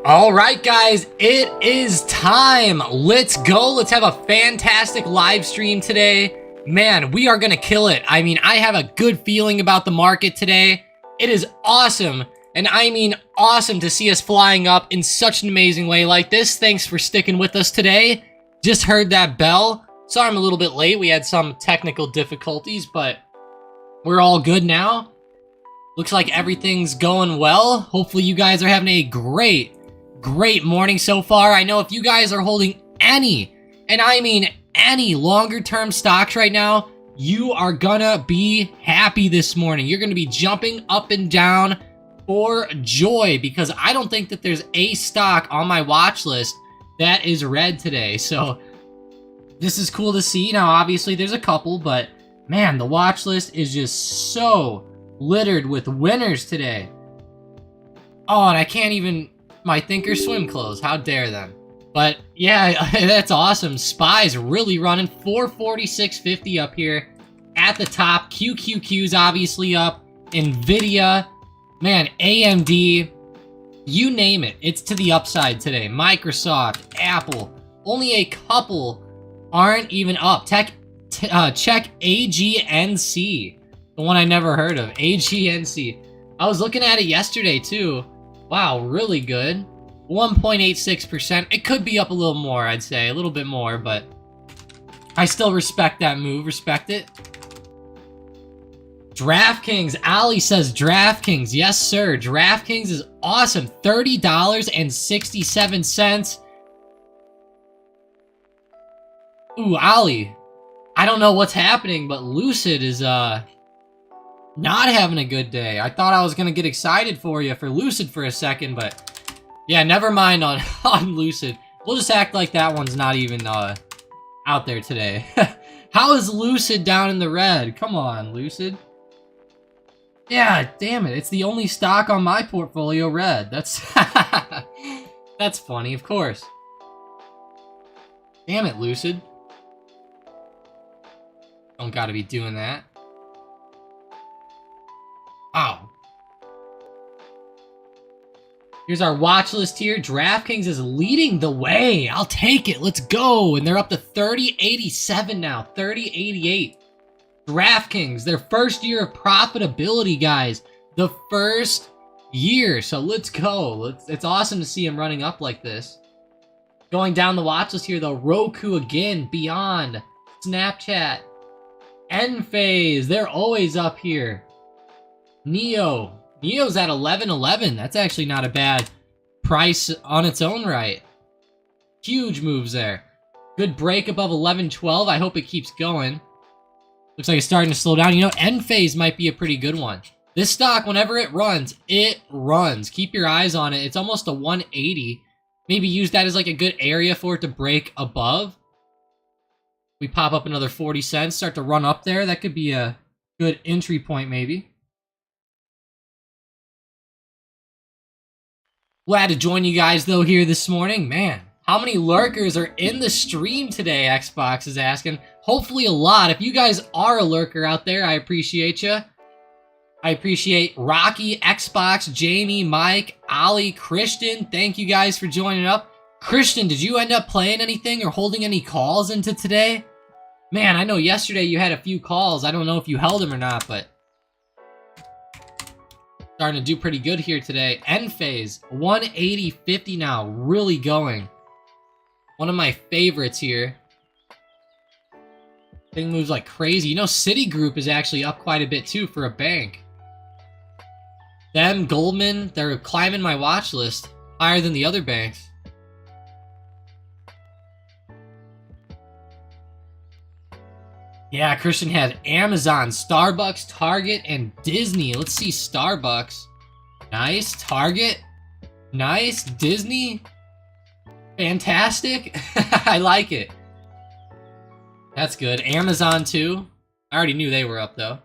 All right, guys, it is time. Let's go. Let's have a fantastic live stream today. Man, we are going to kill it. I mean, I have a good feeling about the market today. It is awesome. And I mean awesome to see us flying up in such an amazing way like this. Thanks for sticking with us today. Just heard that bell. Sorry I'm a little bit late. We had some technical difficulties, but we're all good now. Looks like everything's going well. Hopefully you guys are having a great morning so far. I know if you guys are holding any, and I mean any longer term stocks right now, you are gonna be happy this morning. You're gonna be jumping up and down for joy because I don't think that there's a stock on my watch list that is red today. So this is cool to see. Now obviously there's a couple, but man, the watch list is just so littered with winners today. Oh, and I can't even my Thinkorswim clothes. How dare them? But yeah, that's awesome. SPY's really running 446.50 up here at the top. QQQ's obviously up. Nvidia, man, AMD, you name it. It's to the upside today. Microsoft, Apple, only a couple aren't even up. Check AGNC, the one I never heard of. AGNC. I was looking at it yesterday too. Wow, really good. 1.86%. It could be up a little more, I'd say. A little bit more, but I still respect that move. Respect it. DraftKings. Ali says DraftKings. Yes, sir. DraftKings is awesome. $30.67. Ooh, Ali. I don't know what's happening, but Lucid is, not having a good day. I thought I was gonna get excited for you for Lucid for a second, but yeah, never mind on Lucid. We'll just act like that one's not even out there today. How is Lucid down in the red? Come on, Lucid. Yeah, damn it. It's the only stock on my portfolio red. That's that's funny, of course. Damn it, Lucid. Don't gotta be doing that. Wow. Here's our watch list here. DraftKings is leading the way. I'll take it. Let's go. And they're up to 30.87 now. 30.88. DraftKings, their first year of profitability, guys. The first year. So let's go. It's awesome to see them running up like this. Going down the watch list here, though. Roku again. Beyond. Snapchat. Enphase. They're always up here. Neo's at 11.11. That's actually not a bad price on its own right. Huge moves there. Good break above 11.12. I hope it keeps going. Looks like it's starting to slow down. You know, Enphase might be a pretty good one. This stock, whenever it runs, it runs. Keep your eyes on it. It's almost a 180. Maybe use that as like a good area for it to break above. We pop up another 40 cents, start to run up there. That could be a good entry point maybe. Glad to join you guys, though, here this morning. Man, how many lurkers are in the stream today, Xbox is asking. Hopefully a lot. If you guys are a lurker out there, I appreciate you. I appreciate Rocky, Xbox, Jamie, Mike, Ali, Christian. Thank you guys for joining up. Christian, did you end up playing anything or holding any calls into today? Man, I know yesterday you had a few calls. I don't know if you held them or not, but starting to do pretty good here today. Enphase, 180.50 now. Really going. One of my favorites here. Thing moves like crazy. You know, Citigroup is actually up quite a bit too for a bank. Them, Goldman, they're climbing my watch list. Higher than the other banks. Yeah, Christian had Amazon, Starbucks, Target, and Disney. Let's see Starbucks. Nice. Target. Nice. Disney. Fantastic. I like it. That's good. Amazon, too. I already knew they were up, though.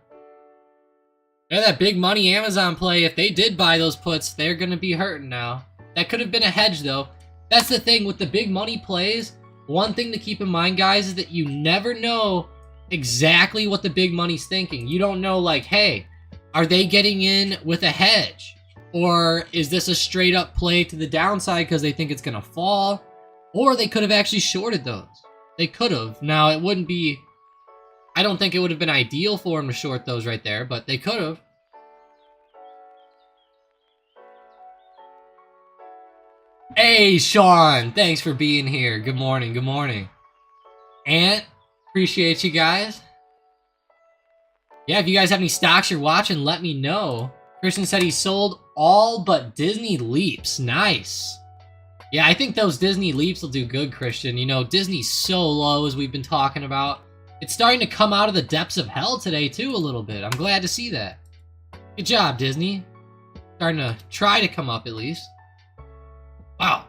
Yeah, that big money Amazon play. If they did buy those puts, they're going to be hurting now. That could have been a hedge, though. That's the thing with the big money plays. One thing to keep in mind, guys, is that you never know exactly what the big money's thinking. You don't know, like, hey, are they getting in with a hedge? Or is this a straight up play to the downside because they think it's going to fall? Or they could have actually shorted those. They could have. Now, it wouldn't be... I don't think it would have been ideal for them to short those right there, but they could have. Hey, Sean! Thanks for being here. Good morning, good morning. Ant, appreciate you guys. Yeah, if you guys have any stocks you're watching, let me know. Christian said he sold all but Disney Leaps. Nice. Yeah, I think those Disney Leaps will do good, Christian. You know, Disney's so low, as we've been talking about. It's starting to come out of the depths of hell today, too, a little bit. I'm glad to see that. Good job, Disney. Starting to try to come up, at least. Wow.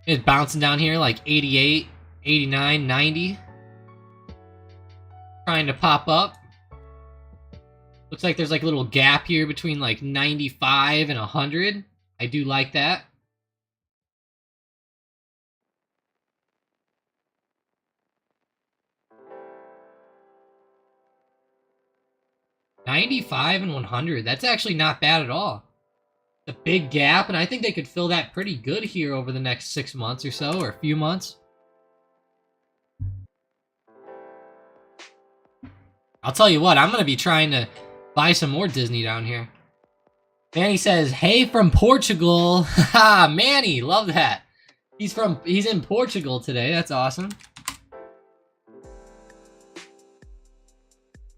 It's bouncing down here like 88, 89, 90. Trying to pop up. Looks like there's like a little gap here between like 95 and 100. I do like that. $95 and 100. That's actually not bad at all. It's a big gap, and I think they could fill that pretty good here over the next 6 months or so, or a few months. I'll tell you what, I'm going to be trying to buy some more Disney down here. Manny says, hey from Portugal. Haha, Manny, love that. He's in Portugal today. That's awesome.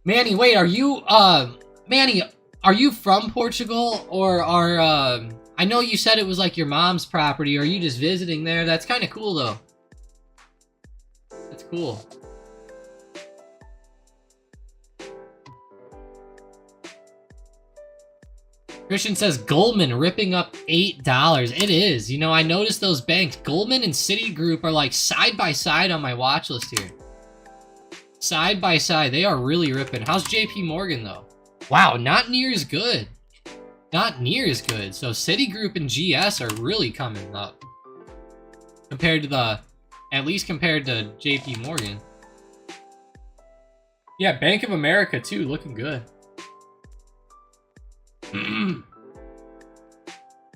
Manny, wait, are you, Manny, are you from Portugal? Or I know you said it was like your mom's property. Are you just visiting there? That's kind of cool, though. That's cool. Christian says Goldman ripping up $8. It is. You know, I noticed those banks. Goldman and Citigroup are like side by side on my watch list here. Side by side. They are really ripping. How's JP Morgan, though? Wow, not near as good. Not near as good. So Citigroup and GS are really coming up. Compared to at least compared to JP Morgan. Yeah, Bank of America, too. Looking good.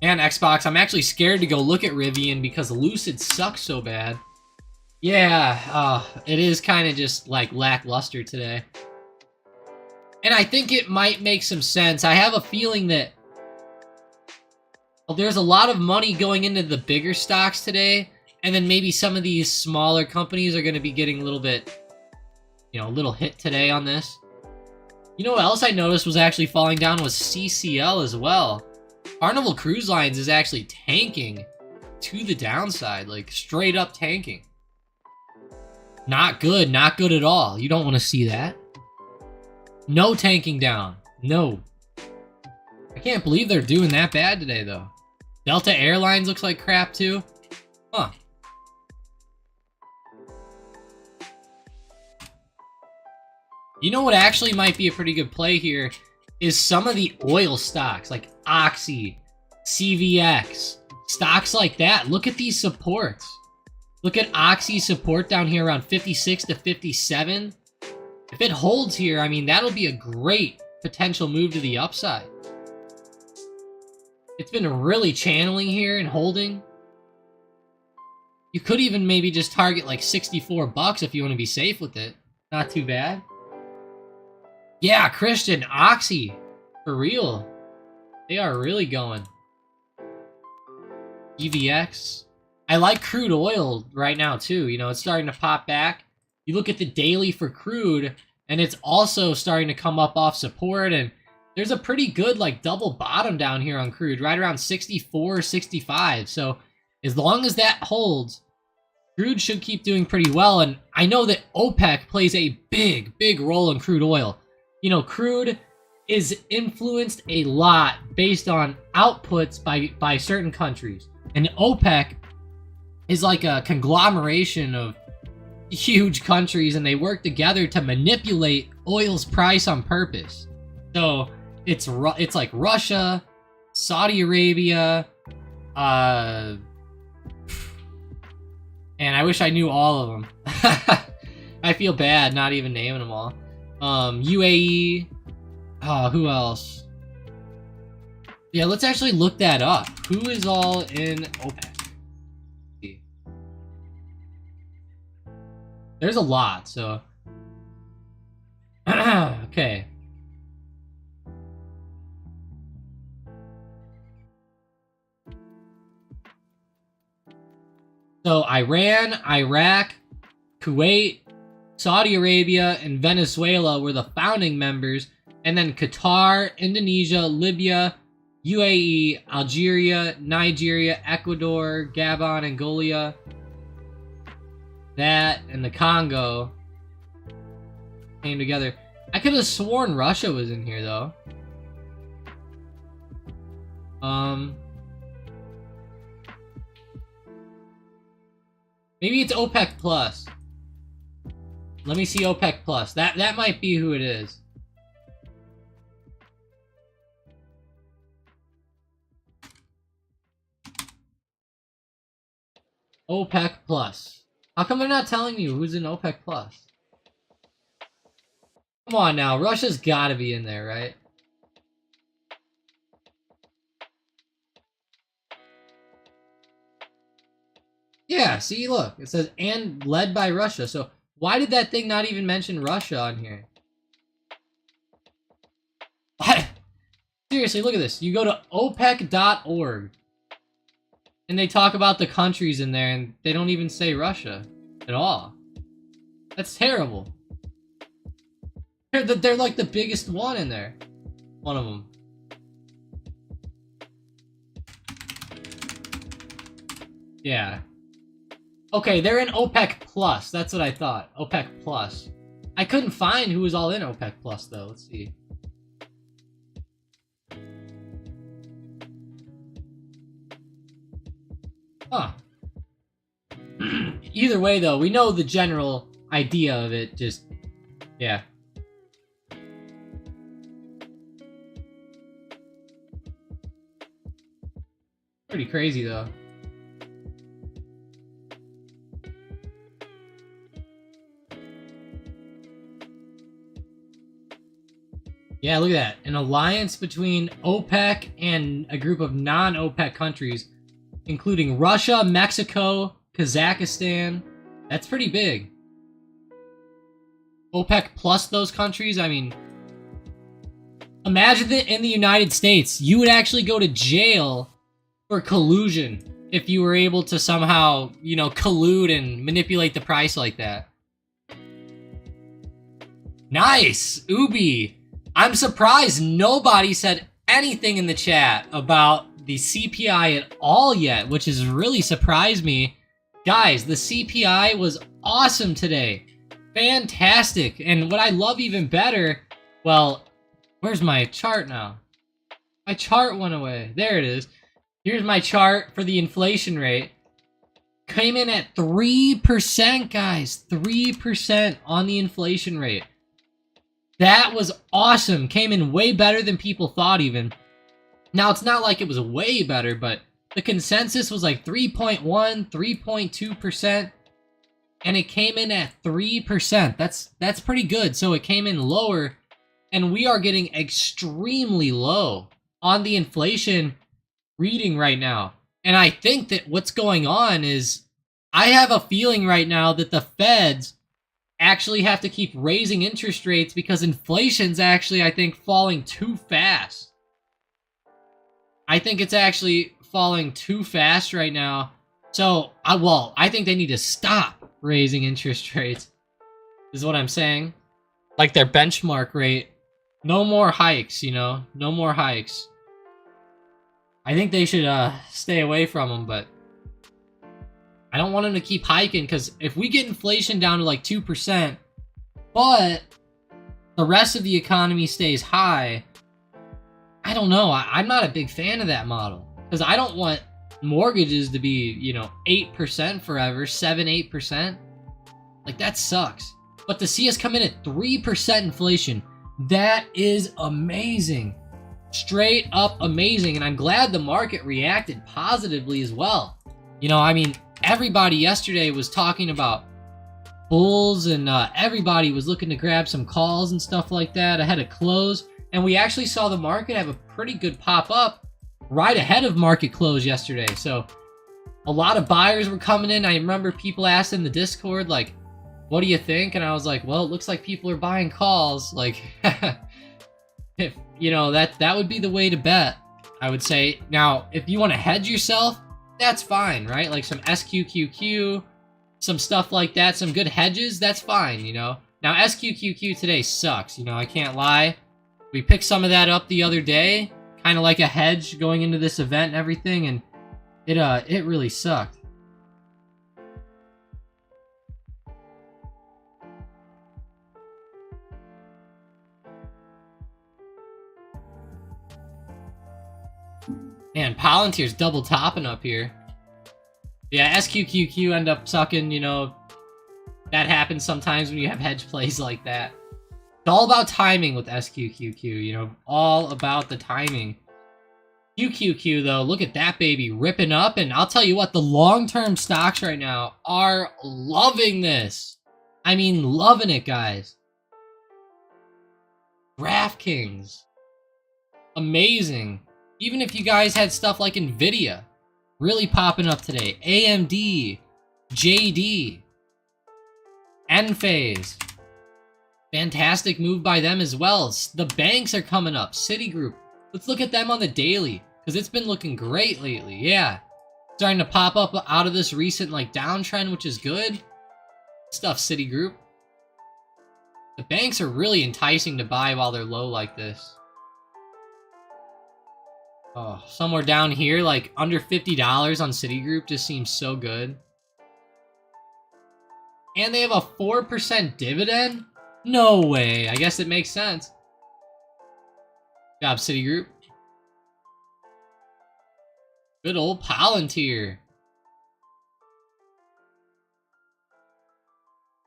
And Xbox, I'm actually scared to go look at Rivian because Lucid sucks so bad. Yeah, it is kind of just like lackluster today. And I think it might make some sense. I have a feeling that there's a lot of money going into the bigger stocks today, and then maybe some of these smaller companies are going to be getting a little bit, you know, a little hit today on this. You know what else I noticed was actually falling down was CCL as well. Carnival Cruise Lines is actually tanking to the downside, like straight up tanking. Not good, not good at all. You don't want to see that. No tanking down, no. I can't believe they're doing that bad today though. Delta Airlines looks like crap too. Huh. You know what actually might be a pretty good play here is some of the oil stocks like Oxy, CVX, stocks like that. Look at these supports. Look at Oxy's support down here around 56 to 57. If it holds here, I mean, that'll be a great potential move to the upside. It's been really channeling here and holding. You could even maybe just target like 64 bucks if you want to be safe with it. Not too bad. Yeah, Christian, Oxy, for real. They are really going. EVX. I like crude oil right now too. You know, it's starting to pop back. You look at the daily for crude, and it's also starting to come up off support, and there's a pretty good like double bottom down here on crude, right around 64, 65. So as long as that holds, crude should keep doing pretty well. And I know that OPEC plays a big role in crude oil. You know, crude is influenced a lot based on outputs by certain countries. And OPEC is like a conglomeration of huge countries, and they work together to manipulate oil's price on purpose. So it's like Russia, Saudi Arabia, and I wish I knew all of them. I feel bad not even naming them all. UAE. Who else? Yeah, let's actually look that up. Who is all in OPEC? There's a lot, so... okay. So, Iran, Iraq, Kuwait, Saudi Arabia, and Venezuela were the founding members, and then Qatar, Indonesia, Libya, UAE, Algeria, Nigeria, Ecuador, Gabon, Angola, that, and the Congo came together. I could have sworn Russia was in here, though. Maybe it's OPEC Plus. Let me see OPEC Plus. That might be who it is. OPEC Plus. How come they're not telling you who's in OPEC Plus? Come on now, Russia's gotta be in there, right? Yeah, see, look. It says, and led by Russia. So, why did that thing not even mention Russia on here? What? Seriously, look at this. You go to OPEC.org. And they talk about the countries in there, and they don't even say Russia at all. That's terrible. They're like the biggest one in there. One of them. Yeah. Okay, they're in OPEC Plus. That's what I thought. OPEC Plus. I couldn't find who was all in OPEC Plus, though. Let's see. Huh. Either way, though, we know the general idea of it. Just, yeah. Pretty crazy, though. Yeah, look at that. An alliance between OPEC and a group of non-OPEC countries, including Russia, Mexico, Kazakhstan. That's pretty big. OPEC plus those countries, I mean... Imagine that in the United States, you would actually go to jail for collusion if you were able to somehow, you know, collude and manipulate the price like that. Nice! Ubi! I'm surprised nobody said anything in the chat about the CPI at all yet, which has really surprised me. Guys, the CPI was awesome today. Fantastic. And what I love even better, well, where's my chart now? My chart went away. There it is. Here's my chart for the inflation rate. Came in at 3%, guys. 3% on the inflation rate. That was awesome. Came in way better than people thought even. Now, it's not like it was way better, but the consensus was like 3.1, 3.2%. And it came in at 3%. That's pretty good. So it came in lower. And we are getting extremely low on the inflation reading right now. And I think that what's going on is, I have a feeling right now that the Feds actually have to keep raising interest rates because inflation's actually, I think, falling too fast. I think it's actually falling too fast right now. So, I think they need to stop raising interest rates, is what I'm saying. Like their benchmark rate. No more hikes, you know? No more hikes. I think they should stay away from them, but I don't want them to keep hiking, because if we get inflation down to like 2%, but the rest of the economy stays high, I don't know. I'm not a big fan of that model, because I don't want mortgages to be, you know, 8% forever, 7-8%. Like, that sucks. But to see us come in at 3% inflation, that is amazing. Straight up amazing. And I'm glad the market reacted positively as well. You know, I mean, everybody yesterday was talking about bulls and everybody was looking to grab some calls and stuff like that ahead of close. And we actually saw the market have a pretty good pop up right ahead of market close yesterday. So a lot of buyers were coming in. I remember people asked in the Discord, like, what do you think? And I was like, well, it looks like people are buying calls. Like, if, you know, that would be the way to bet, I would say. Now, if you want to hedge yourself, that's fine, right? Like some SQQQ, some stuff like that, some good hedges, that's fine, you know? Now, SQQQ today sucks, you know, I can't lie. We picked some of that up the other day, kind of like a hedge going into this event and everything, and it really sucked. Man, Palantir's double topping up here. Yeah, SQQQ end up sucking, you know. That happens sometimes when you have hedge plays like that. It's all about timing with SQQQ, you know. All about the timing. QQQ, though, look at that baby ripping up. And I'll tell you what, the long-term stocks right now are loving this. I mean, loving it, guys. DraftKings. Amazing. Even if you guys had stuff like Nvidia really popping up today. AMD, JD, Enphase. Fantastic move by them as well. The banks are coming up. Citigroup. Let's look at them on the daily, because it's been looking great lately. Yeah. Starting to pop up out of this recent like downtrend, which is good. Stuff, Citigroup. The banks are really enticing to buy while they're low like this. Oh, somewhere down here, like under $50 on Citigroup just seems so good. And they have a 4% dividend? No way. I guess it makes sense. Good job, Citigroup. Good old Palantir.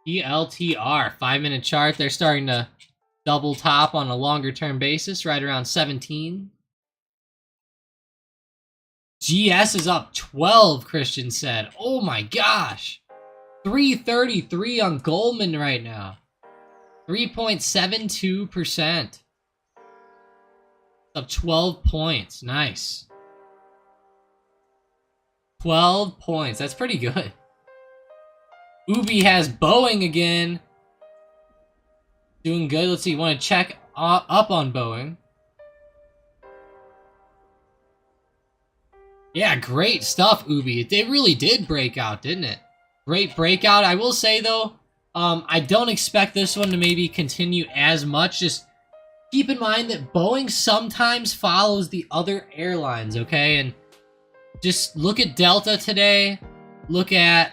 ELTR, 5-minute chart. They're starting to double top on a longer term basis, right around 17. GS is up 12, Christian said. Oh my gosh. 333 on Goldman right now. 3.72%. Up 12 points. Nice. 12 points. That's pretty good. Ubi has Boeing again. Doing good. Let's see. Want to check up on Boeing. Yeah, great stuff, Ubi. It really did break out, didn't it? Great breakout. I will say, though, I don't expect this one to maybe continue as much. Just keep in mind that Boeing sometimes follows the other airlines, okay? And just look at Delta today. Look at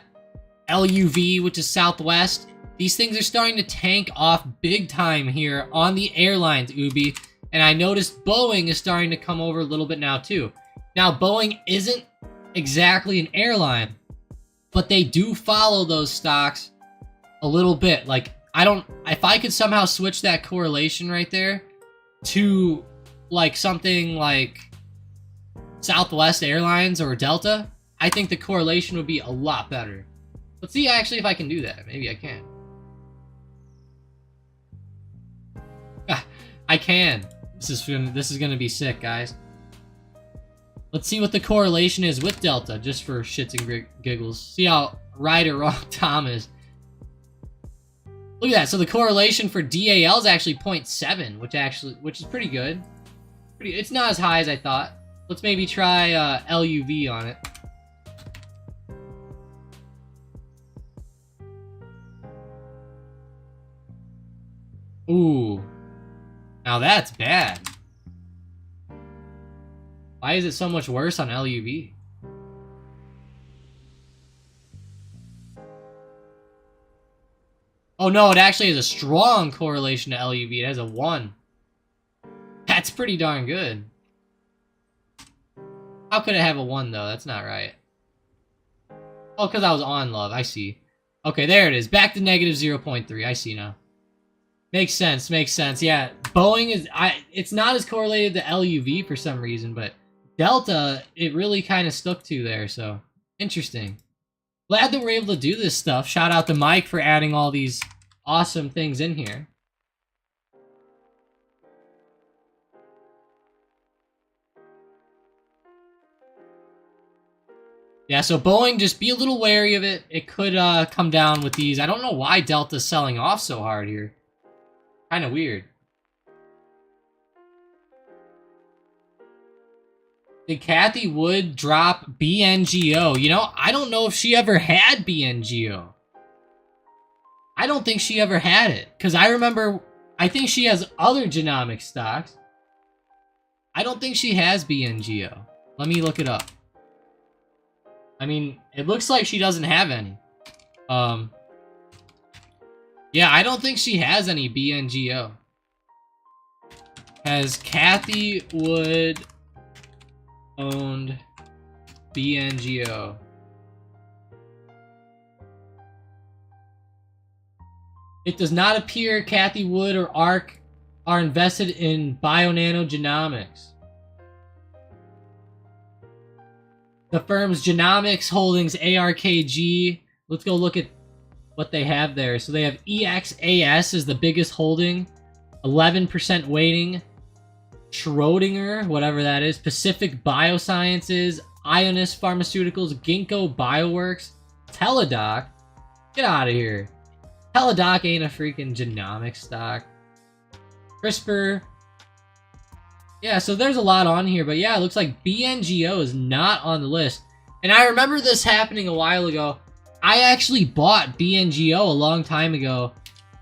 LUV, which is Southwest. These things are starting to tank off big time here on the airlines, Ubi. And I noticed Boeing is starting to come over a little bit now, too. Now, Boeing isn't exactly an airline, but they do follow those stocks a little bit. Like, if I could somehow switch that correlation right there to, like, something like Southwest Airlines or Delta, I think the correlation would be a lot better. Let's see, actually, if I can do that. Maybe I can. I can. This is gonna be sick, guys. Let's see what the correlation is with Delta, just for shits and giggles. See how right or wrong Tom is. Look at that. So the correlation for DAL is actually 0.7, which is pretty good. It's not as high as I thought. Let's maybe try LUV on it. Ooh. Now that's bad. Why is it so much worse on LUV? Oh no, it actually has a strong correlation to LUV. It has a 1. That's pretty darn good. How could it have a 1 though? That's not right. Oh, because I was on love. I see. Okay, there it is. Back to negative 0.3. I see now. Makes sense. Makes sense. Yeah, Boeing is... it's not as correlated to LUV for some reason, but Delta, it really kind of stuck to there, so... Interesting. Glad that we're able to do this stuff. Shout out to Mike for adding all these awesome things in here. Yeah, so Boeing, just be a little wary of it. It could come down with these. I don't know why Delta's selling off so hard here. Kind of weird. Did Cathie Wood drop BNGO? You know, I don't know if she ever had BNGO. I don't think she ever had it. Because I remember, I think she has other genomic stocks. I don't think she has BNGO. Let me look it up. I mean, it looks like she doesn't have any. Yeah, I don't think she has any BNGO. Has Cathie Wood owned BNGO? It does not appear Cathie Wood or ARK are invested in Bionano Genomics. The firm's Genomics Holdings ARKG. Let's go look at what they have there. So they have EXAS is the biggest holding, 11% weighting. Schrodinger, whatever that is, Pacific Biosciences, Ionis Pharmaceuticals, Ginkgo Bioworks, Teladoc. Get out of here. Teladoc ain't a freaking genomic stock. CRISPR. Yeah, so there's a lot on here, but yeah, it looks like BNGO is not on the list. And I remember this happening a while ago. I actually bought BNGO a long time ago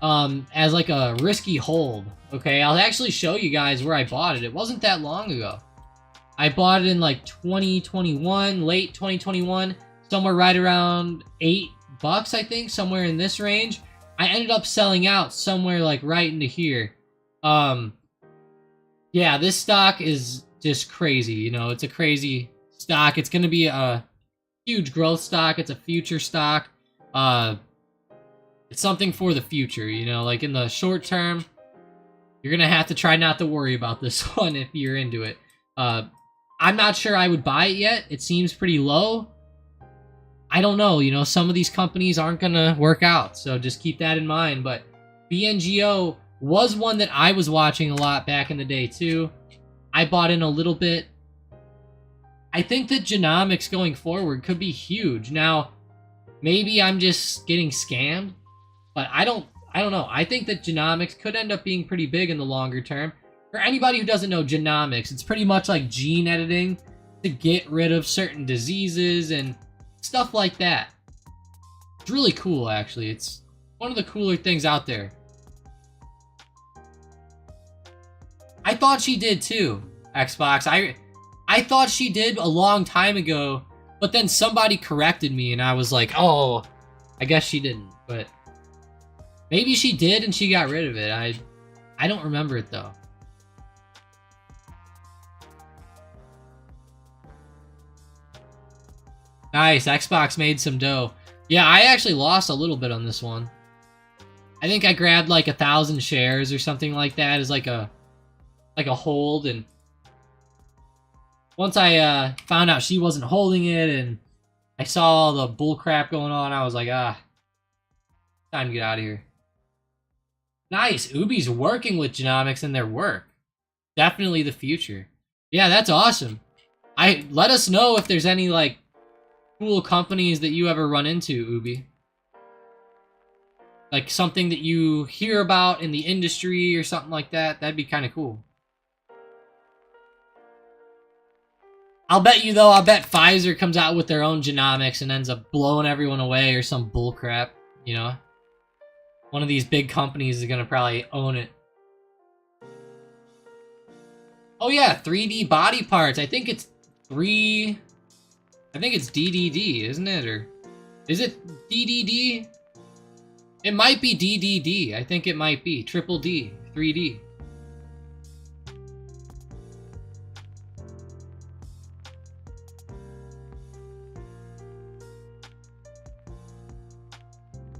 as like a risky hold. Okay, I'll actually show you guys where I bought it. It wasn't that long ago. I bought it in like 2021, late 2021, somewhere right around $8, I think, somewhere in this range. I ended up selling out somewhere like right into here. Yeah, this stock is just crazy. You know, it's a crazy stock. It's going to be a huge growth stock. It's a future stock. It's something for the future, you know, like in the short term. You're going to have to try not to worry about this one if you're into it. I'm not sure I would buy it yet. It seems pretty low. I don't know. You know, some of these companies aren't going to work out. So just keep that in mind. But BNGO was one that I was watching a lot back in the day too. I bought in a little bit. I think that genomics going forward could be huge. Now, maybe I'm just getting scammed. But I don't know. I think that genomics could end up being pretty big in the longer term. For anybody who doesn't know genomics, it's pretty much like gene editing to get rid of certain diseases and stuff like that. It's really cool, actually. It's one of the cooler things out there. I thought she did too, Xbox. I thought she did a long time ago, but then somebody corrected me and I was like, oh, I guess she didn't, but maybe she did and she got rid of it. I don't remember it though. Nice, Xbox made some dough. Yeah, I actually lost a little bit on this one. I think I grabbed like 1,000 shares or something like that as like a hold, and once I found out she wasn't holding it and I saw all the bull crap going on, I was like, time to get out of here. Nice. Ubi's working with genomics in their work. Definitely the future. Yeah, that's awesome. Let us know if there's any like cool companies that you ever run into, Ubi. Like something that you hear about in the industry or something like that. That'd be kind of cool. I'll bet you though, I'll bet Pfizer comes out with their own genomics and ends up blowing everyone away or some bullcrap, you know? One of these big companies is gonna probably own it. Oh yeah, 3D body parts. I think it's DDD, isn't it? Or is it DDD? It might be DDD. I think it might be triple D, 3D.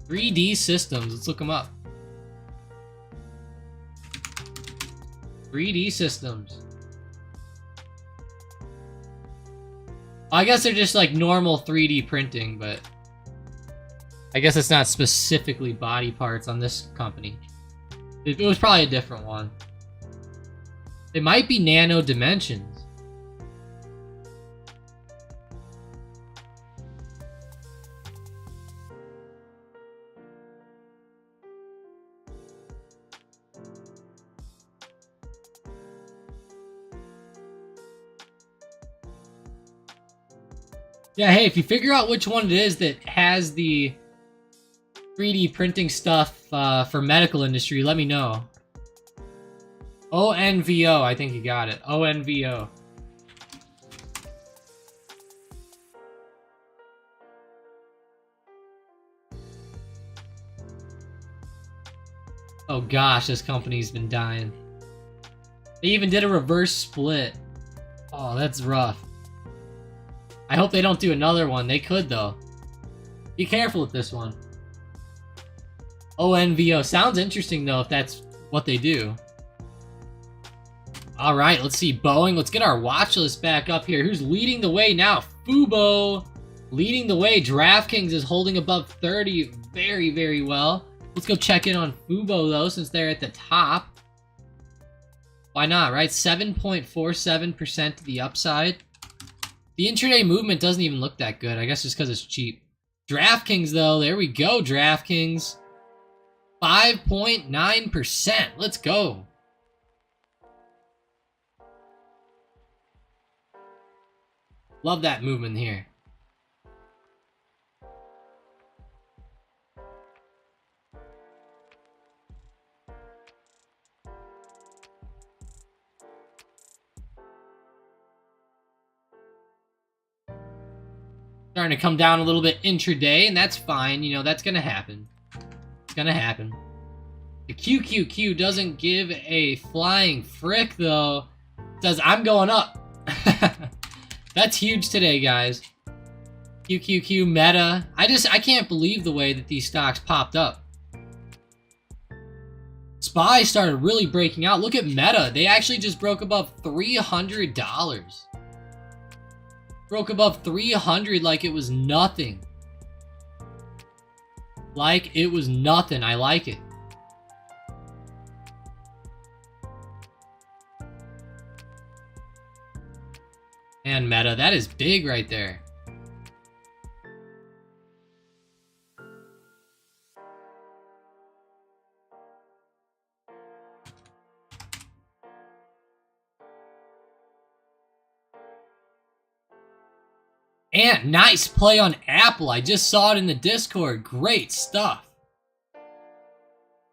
"3D Systems." Let's look them up. 3D Systems. I guess they're just like normal 3D printing, but I guess it's not specifically body parts on this company. It was probably a different one. It might be Nano Dimensions. Yeah, hey, if you figure out which one it is that has the 3D printing stuff for medical industry, let me know. ONVO, I think you got it. ONVO. Oh gosh, this company's been dying. They even did a reverse split. Oh, that's rough. I hope they don't do another one. They could, though. Be careful with this one. ONVO. Sounds interesting, though, if that's what they do. Alright, let's see. Boeing. Let's get our watch list back up here. Who's leading the way now? Fubo leading the way. DraftKings is holding above 30 very, very well. Let's go check in on Fubo, though, since they're at the top. Why not, right? 7.47% to the upside. The intraday movement doesn't even look that good. I guess just because it's cheap. DraftKings, though. There we go, DraftKings. 5.9%. Let's go. Love that movement here. Starting to come down a little bit intraday, and that's fine. You know, that's going to happen. It's going to happen. The QQQ doesn't give a flying frick, though. It says, I'm going up. That's huge today, guys. QQQ, Meta. I can't believe the way that these stocks popped up. SPY started really breaking out. Look at Meta. They actually just broke above $300. Broke above 300 like it was nothing. Like it was nothing. I like it. And Meta, that is big right there. And nice play on Apple. I just saw it in the Discord. Great stuff.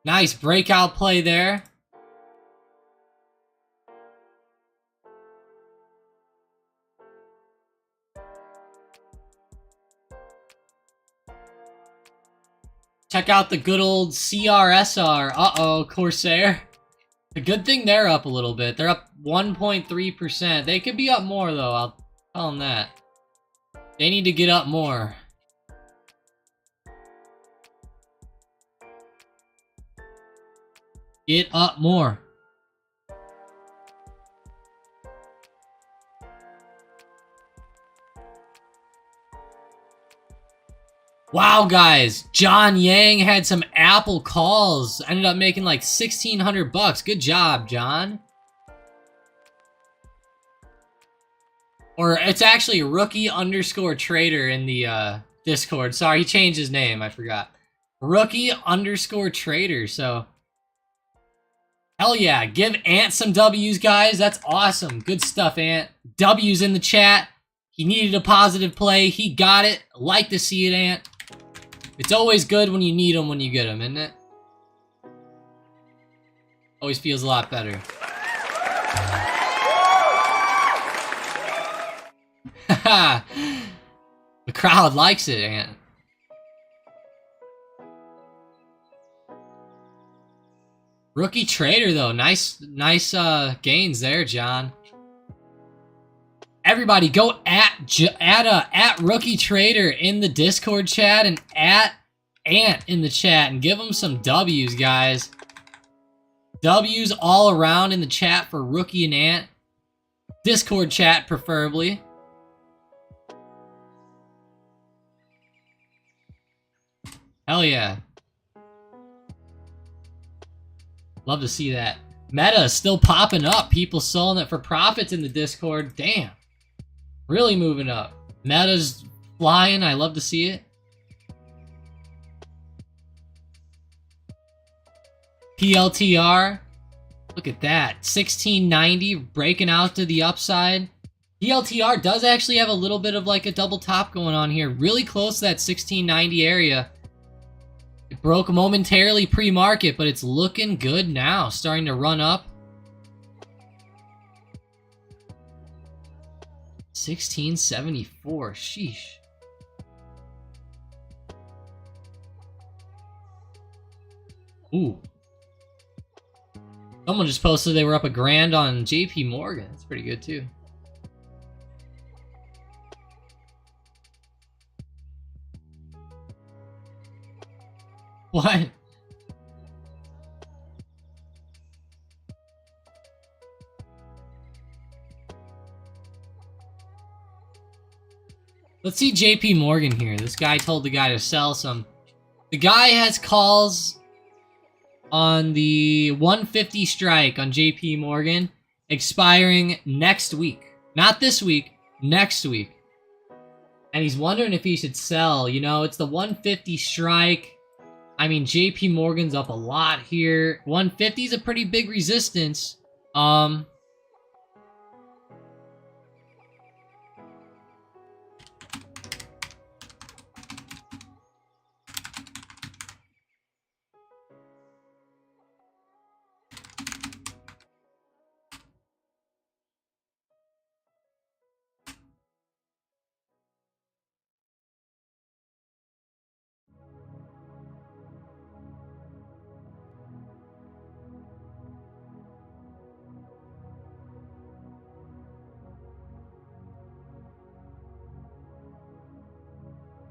Nice breakout play there. Check out the good old CRSR. Uh-oh, Corsair. The good thing they're up a little bit. They're up 1.3%. They could be up more, though. I'll tell them that. They need to get up more. Get up more. Wow, guys. John Yang had some Apple calls. Ended up making like 1,600 bucks. Good job, John. Or it's actually rookie_trader in the Discord. Sorry, he changed his name. I forgot. Rookie_trader. So, hell yeah. Give Ant some W's, guys. That's awesome. Good stuff, Ant. W's in the chat. He needed a positive play. He got it. Like to see it, Ant. It's always good when you need them when you get them, isn't it? Always feels a lot better. The crowd likes it, Ant. Rookie trader, though. Nice gains there, John. Everybody, go at Rookie Trader in the Discord chat and at Ant in the chat and give them some W's, guys. W's all around in the chat for Rookie and Ant. Discord chat, preferably. Hell yeah. Love to see that. Meta is still popping up. People selling it for profits in the Discord. Damn. Really moving up. Meta's flying. I love to see it. PLTR. Look at that. 1690 breaking out to the upside. PLTR does actually have a little bit of like a double top going on here. Really close to that 1690 area. It broke momentarily pre-market, but it's looking good now. Starting to run up. 1674. Sheesh. Ooh. Someone just posted they were up $1,000 on JP Morgan. That's pretty good too. What? Let's see JP Morgan here. This guy told the guy to sell some. The guy has calls on the 150 strike on JP Morgan expiring next week. Not this week, next week. And he's wondering if he should sell. You know, it's the 150 strike. I mean, JP Morgan's up a lot here. 150 is a pretty big resistance.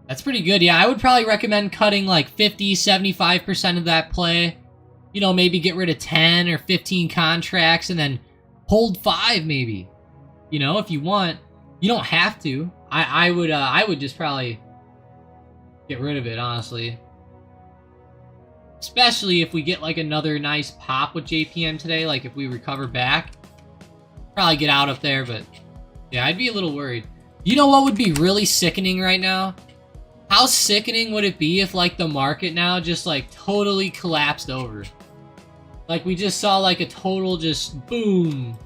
That's pretty good. Yeah, I would probably recommend cutting like 50, 75% of that play. You know, maybe get rid of 10 or 15 contracts and then hold 5 maybe. You know, if you want. You don't have to. I would just probably get rid of it, honestly. Especially if we get like another nice pop with JPM today, like if we recover back. Probably get out of there, but yeah, I'd be a little worried. You know what would be really sickening right now? How sickening would it be if, like, the market now just, like, totally collapsed over? Like, we just saw, like, a total just boom.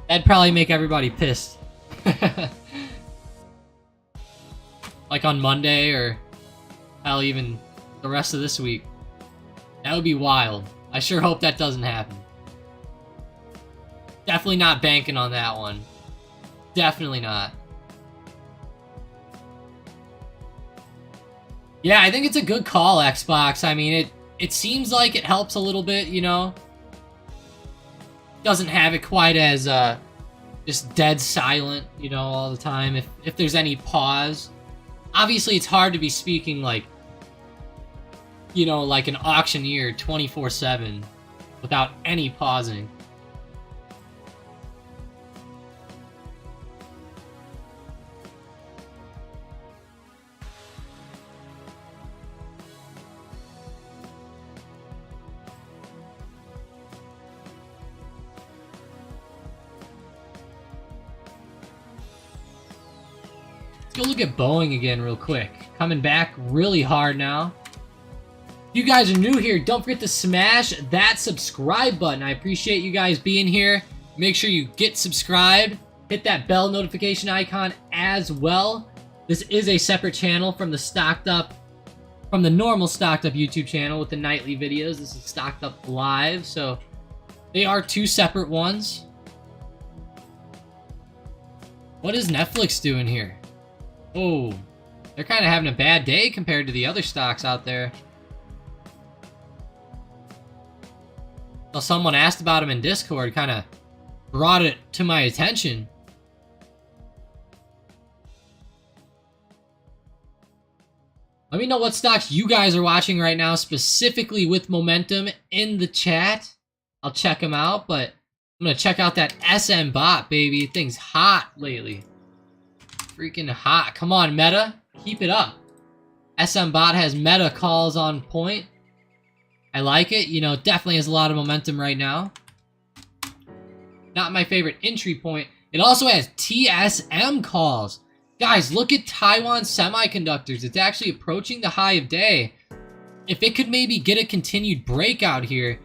That'd probably make everybody pissed. Like on Monday or hell, even the rest of this week. That would be wild. I sure hope that doesn't happen. Definitely not banking on that one. Definitely not. Yeah, I think it's a good call, Xbox. I mean, it seems like it helps a little bit, you know? Doesn't have it quite as just dead silent, you know, all the time. If there's any pause. Obviously, it's hard to be speaking like, you know, like an auctioneer 24/7 without any pausing. Let's go look at Boeing again real quick. Coming back really hard now. If you guys are new here, don't forget to smash that subscribe button. I appreciate you guys being here. Make sure you get subscribed. Hit that bell notification icon as well. This is a separate channel from the normal Stocked Up YouTube channel with the nightly videos. This is Stocked Up Live, so they are two separate ones. What is Netflix doing here? Oh, they're kind of having a bad day compared to the other stocks out there. Well, someone asked about them in Discord, kind of brought it to my attention. Let me know what stocks you guys are watching right now, specifically with momentum in the chat. I'll check them out, but I'm going to check out that SM bot, baby. Thing's hot lately. Freaking hot. Come on, Meta. Keep it up. SM Bot has meta calls on point. I like it. You know, it definitely has a lot of momentum right now. Not my favorite entry point. It also has TSM calls. Guys, look at Taiwan Semiconductors. It's actually approaching the high of day. If it could maybe get a continued breakout here,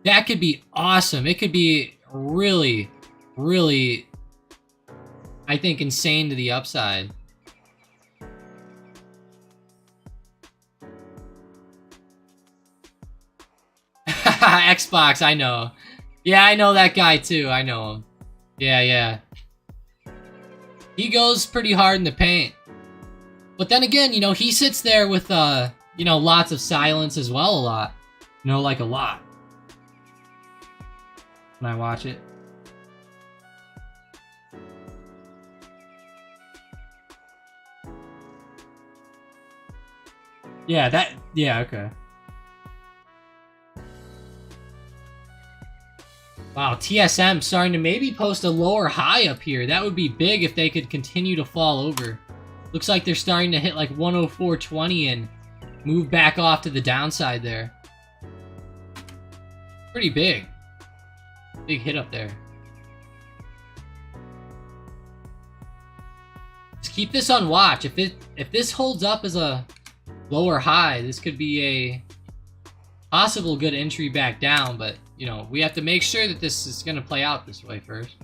that could be awesome. It could be really, really, I think, insane to the upside. Xbox, I know. Yeah, I know that guy too. I know him. Yeah. He goes pretty hard in the paint. But then again, you know, he sits there with, you know, lots of silence as well a lot. You know, like a lot. When I watch it. Yeah, okay. Wow, TSM starting to maybe post a lower high up here. That would be big if they could continue to fall over. Looks like they're starting to hit like 104.20 and move back off to the downside there. Pretty big. Big hit up there. Just keep this on watch. If this holds up as a lower high, this could be a possible good entry back down, but you know, we have to make sure that this is going to play out this way first.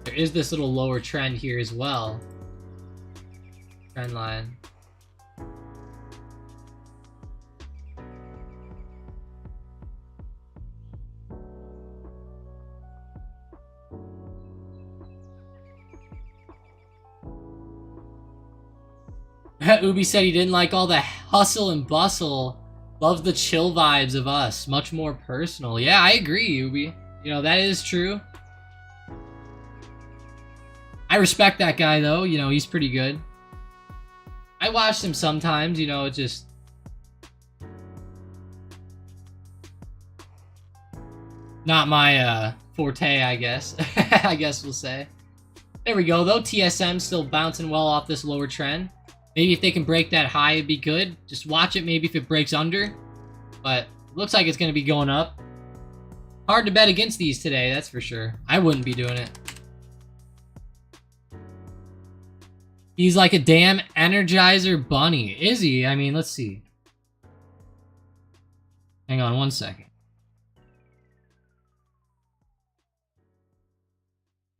There is this little lower trend here as well. Trend line. Ubi said he didn't like all the hustle and bustle. Loves the chill vibes of us. Much more personal. Yeah, I agree, Ubi. You know, that is true. I respect that guy, though. You know, he's pretty good. I watch him sometimes, you know, it's just... not my, forte, I guess. I guess we'll say. There we go, though. TSM still bouncing well off this lower trend. Maybe if they can break that high, it'd be good. Just watch it maybe if it breaks under. But it looks like it's going to be going up. Hard to bet against these today, that's for sure. I wouldn't be doing it. He's like a damn Energizer bunny. Is he? I mean, let's see. Hang on one second.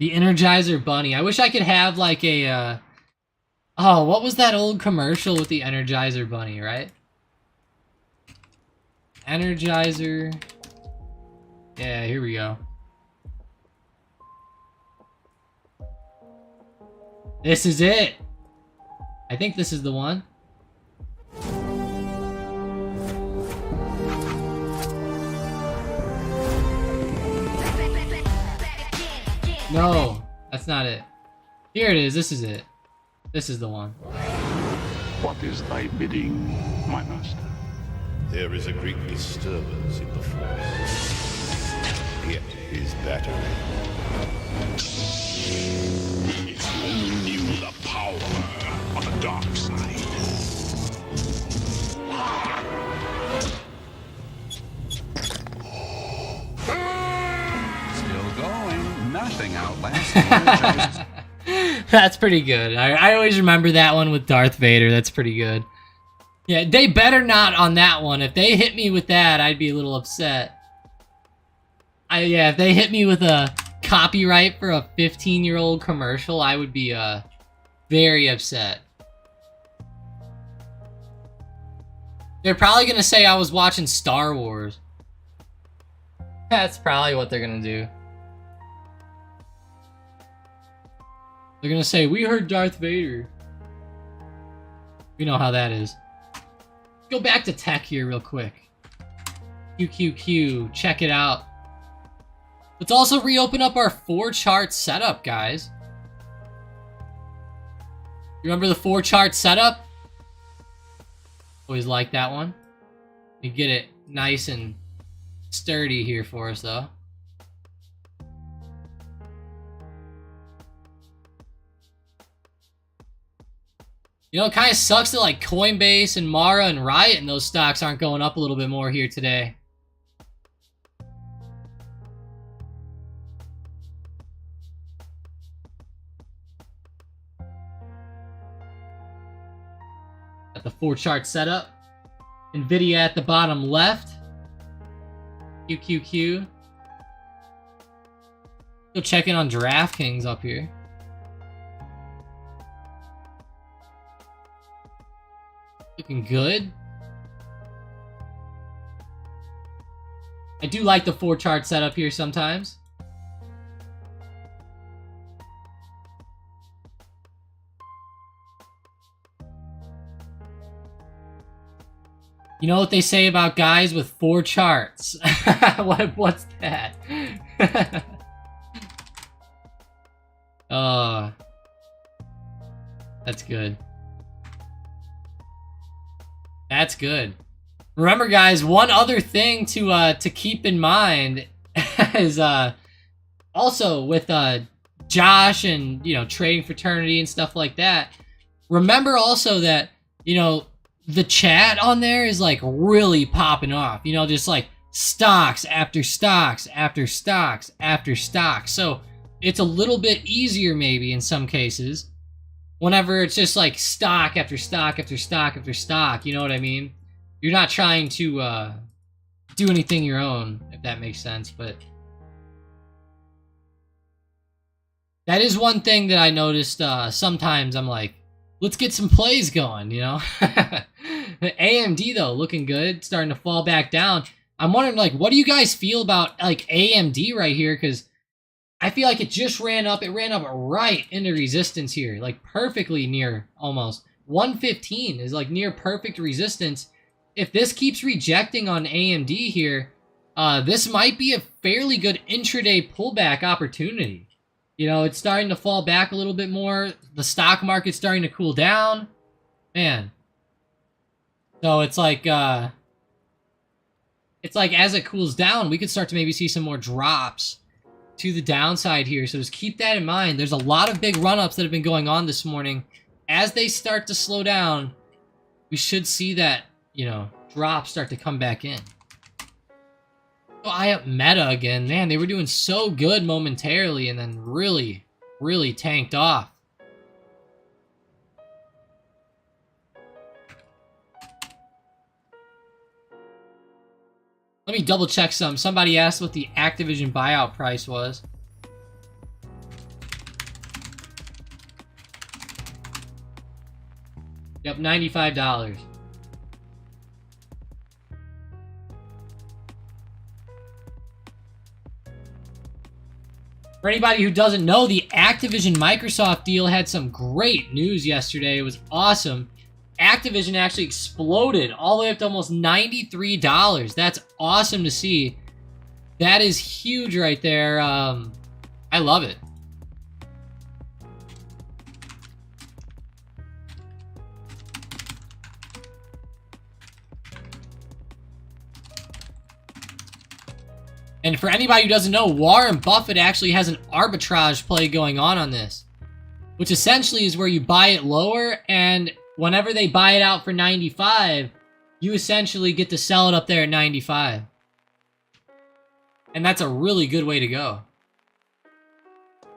The Energizer bunny. I wish I could have like a... Oh, what was that old commercial with the Energizer bunny, right? Energizer. Yeah, here we go. This is it. I think this is the one. No, that's not it. Here it is. This is it. This is the one. What is thy bidding, my master? There is a great disturbance in the force. It is battery. If you only knew the power on the dark side. Still going. Nothing outlasts Energizer's. That's pretty good. I always remember that one with Darth Vader. That's pretty good. Yeah, they better not on that one. If they hit me with that, I'd be a little upset. Yeah, if they hit me with a copyright for a 15-year-old commercial, I would be very upset. They're probably gonna say I was watching Star Wars. That's probably what they're gonna do. They're gonna say, we heard Darth Vader. We know how that is. Go back to tech here real quick. QQQ, check it out. Let's also reopen up our 4-chart setup, guys. You remember the 4-chart setup? Always like that one. You get it nice and sturdy here for us, though. You know, it kind of sucks that like Coinbase and Mara and Riot and those stocks aren't going up a little bit more here today. Got the 4 chart setup. Nvidia at the bottom left. QQQ. Go check in on DraftKings up here. Looking good. I do like the 4 chart setup here sometimes. You know what they say about guys with 4 charts? What's that? Oh, that's good. That's good. Remember, guys, one other thing to keep in mind is also with Josh and, you know, trading fraternity and stuff like that. Remember also that, you know, the chat on there is like really popping off. You know, just like stocks after stocks after stocks after stocks. So it's a little bit easier maybe in some cases whenever it's just like stock after stock after stock after stock. You know what I mean? You're not trying to do anything your own, if that makes sense. But that is one thing that I noticed. Sometimes I'm like, let's get some plays going, you know? AMD, though, looking good. Starting to fall back down. I'm wondering, like, what do you guys feel about, like, AMD right here? Because I feel like it just ran up. It ran up right into resistance here. Like, perfectly near, almost. 115 is, like, near perfect resistance. If this keeps rejecting on AMD here, this might be a fairly good intraday pullback opportunity. You know, it's starting to fall back a little bit more. The stock market's starting to cool down. Man. So it's like as it cools down, we could start to maybe see some more drops to the downside here. So just keep that in mind. There's a lot of big run-ups that have been going on this morning. As they start to slow down, we should see that, you know, drop start to come back in. Oh, I up Meta again. Man, they were doing so good momentarily and then really, really tanked off. Let me double check some. Somebody asked what the Activision buyout price was. Yep, $95. For anybody who doesn't know, the Activision Microsoft deal had some great news yesterday. It was awesome. Activision actually exploded all the way up to almost $93. That's awesome to see. That is huge right there. I love it. And for anybody who doesn't know, Warren Buffett actually has an arbitrage play going on this, which essentially is where you buy it lower, and whenever they buy it out for 95, you essentially get to sell it up there at 95. And that's a really good way to go.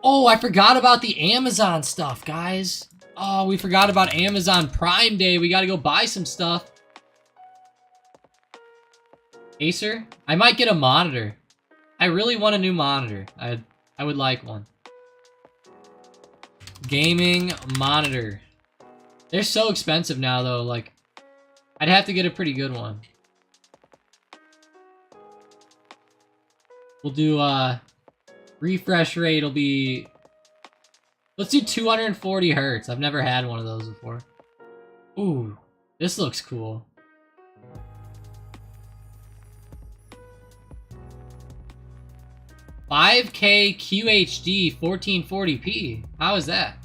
Oh, I forgot about the Amazon stuff, guys. Oh, we forgot about Amazon Prime Day. We got to go buy some stuff. Acer? I might get a monitor. I really want a new monitor. I would like one. Gaming monitor. They're so expensive now, though. Like, I'd have to get a pretty good one. We'll do, refresh rate will be... Let's do 240 hertz. I've never had one of those before. Ooh, this looks cool. 5K QHD 1440p. How is that?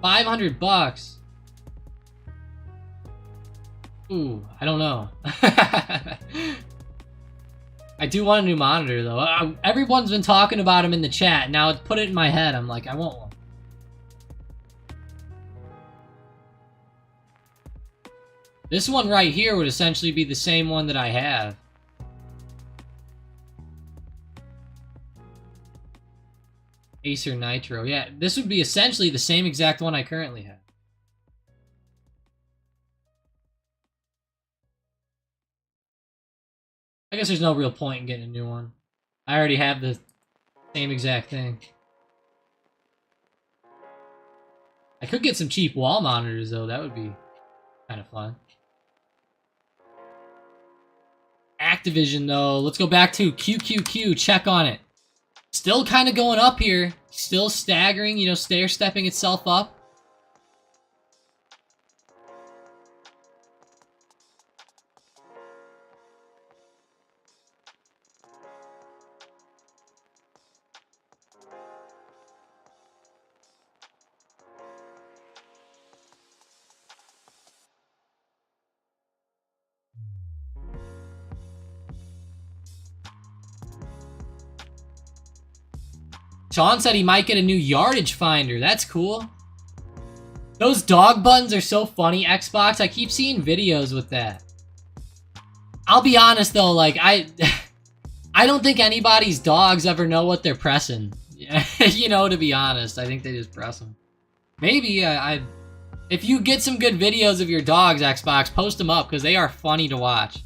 $500. Ooh, I don't know. I do want a new monitor though. Everyone's been talking about them in the chat. Now it's put it in my head. I'm like, I want one. This one right here would essentially be the same one that I have. Acer Nitro. Yeah, this would be essentially the same exact one I currently have. I guess there's no real point in getting a new one. I already have the same exact thing. I could get some cheap wall monitors though, that would be kind of fun. Activision though, let's go back to QQQ, check on it. Still kind of going up here, still staggering, you know, stair-stepping itself up. Sean said he might get a new yardage finder. That's cool. Those dog buttons are so funny, Xbox. I keep seeing videos with that. I'll be honest though, like I don't think anybody's dogs ever know what they're pressing. You know, to be honest, I think they just press them. Maybe if you get some good videos of your dogs, Xbox, post them up because they are funny to watch.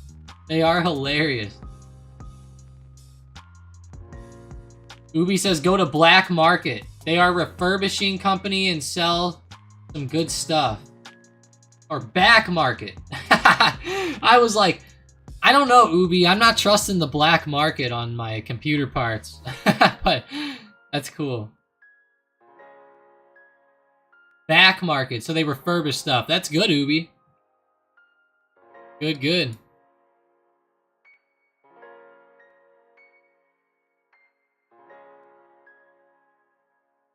They are hilarious. Ubi says go to Black Market. They are a refurbishing company and sell some good stuff. Or Back Market. I was like, I don't know, Ubi. I'm not trusting the Black Market on my computer parts. But that's cool. Back Market. So they refurbish stuff. That's good, Ubi. Good, good.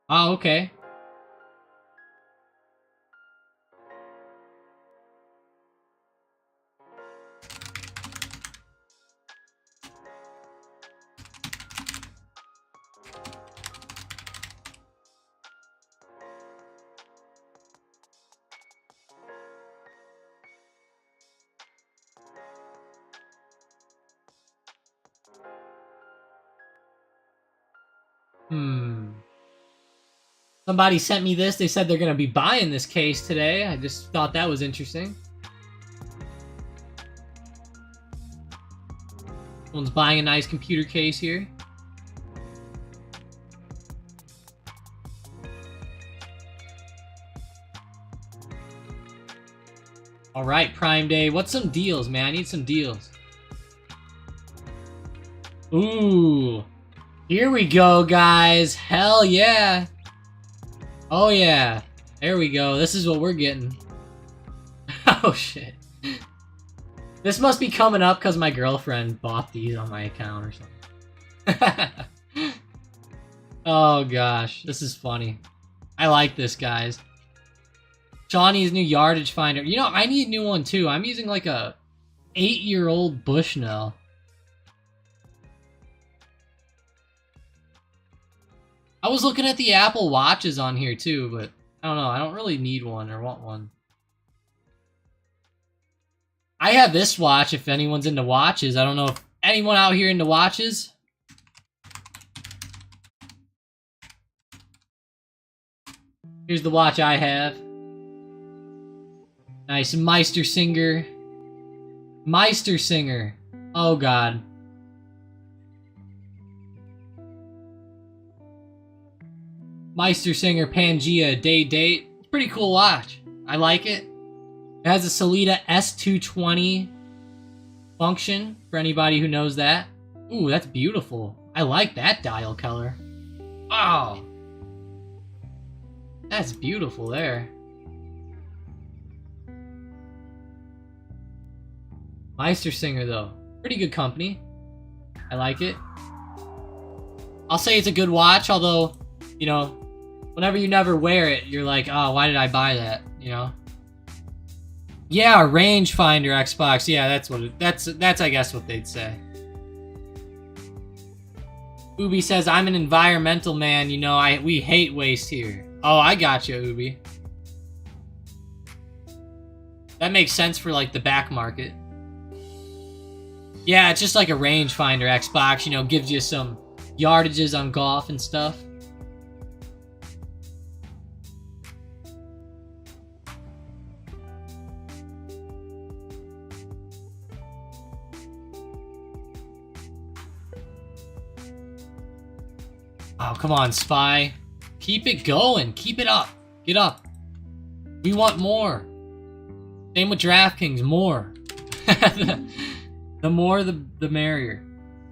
Oh, okay. Somebody sent me this. They said they're going to be buying this case today. I just thought that was interesting. Someone's buying a nice computer case here. All right, Prime Day. What's some deals, man? I need some deals. Ooh. Here we go, guys. Hell yeah. Oh yeah, there we go. This is what we're getting. Oh shit. This must be coming up because my girlfriend bought these on my account or something. Oh gosh, this is funny. I like this, guys. Shawnee's new yardage finder. You know, I need a new one too. I'm using like a 8-year-old Bushnell. I was looking at the Apple Watches on here too, but I don't know. I don't really need one or want one. I have this watch if anyone's into watches. I don't know if anyone out here into watches. Here's the watch I have. Nice Meistersinger. Meistersinger. Oh god. Meistersinger Pangea Day Date. Pretty cool watch. I like it. It has a Sellita S220 function, for anybody who knows that. Ooh, that's beautiful. I like that dial color. Oh! That's beautiful there. Meistersinger, though. Pretty good company. I like it. I'll say it's a good watch, although, you know, whenever you never wear it, you're like, oh, why did I buy that? You know? Yeah, a rangefinder Xbox. Yeah, that's what it, that's I guess what they'd say. Ubi says, I'm an environmental man, you know, we hate waste here. Oh, I got you, Ubi. That makes sense for like the back market. Yeah, it's just like a rangefinder Xbox, you know, gives you some yardages on golf and stuff. Oh, come on, Spy. Keep it going. Keep it up. Get up. We want more. Same with DraftKings. More. The more, the merrier.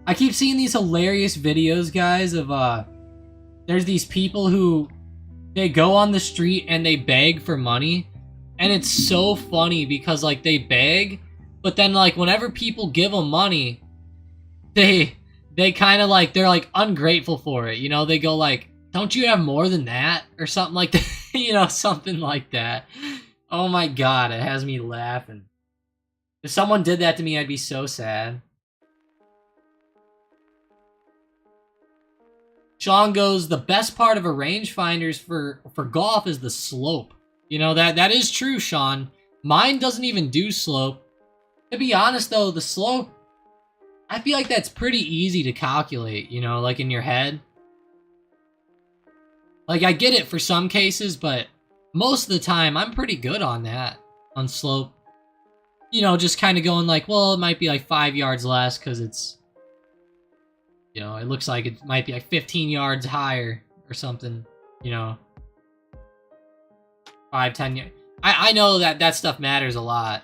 I keep seeing these hilarious videos, guys, of, there's these people who, they go on the street and they beg for money. And it's so funny because, like, they beg, but then, like, whenever people give them money, they kind of like, they're like ungrateful for it, you know? They go like, don't you have more than that? Or something like that, you know, something like that. Oh my god, it has me laughing. If someone did that to me, I'd be so sad. Sean goes, the best part of a rangefinder's for golf is the slope. You know, that is true, Sean. Mine doesn't even do slope. To be honest though, the slope, I feel like that's pretty easy to calculate, you know, like in your head. Like, I get it for some cases, but most of the time, I'm pretty good on that, on slope. You know, just kind of going like, well, it might be like 5 yards less because it's, you know, it looks like it might be like 15 yards higher or something, you know. 5, 10 yards. I know that stuff matters a lot.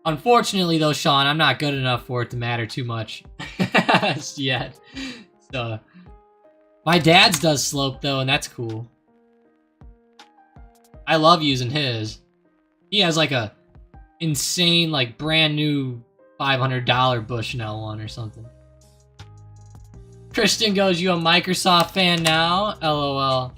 Unfortunately, though, Sean, I'm not good enough for it to matter too much yet. So, my dad's does slope, though, and that's cool. I love using his. He has, like, a insane, like, brand new $500 Bushnell one or something. Christian goes, you a Microsoft fan now? LOL.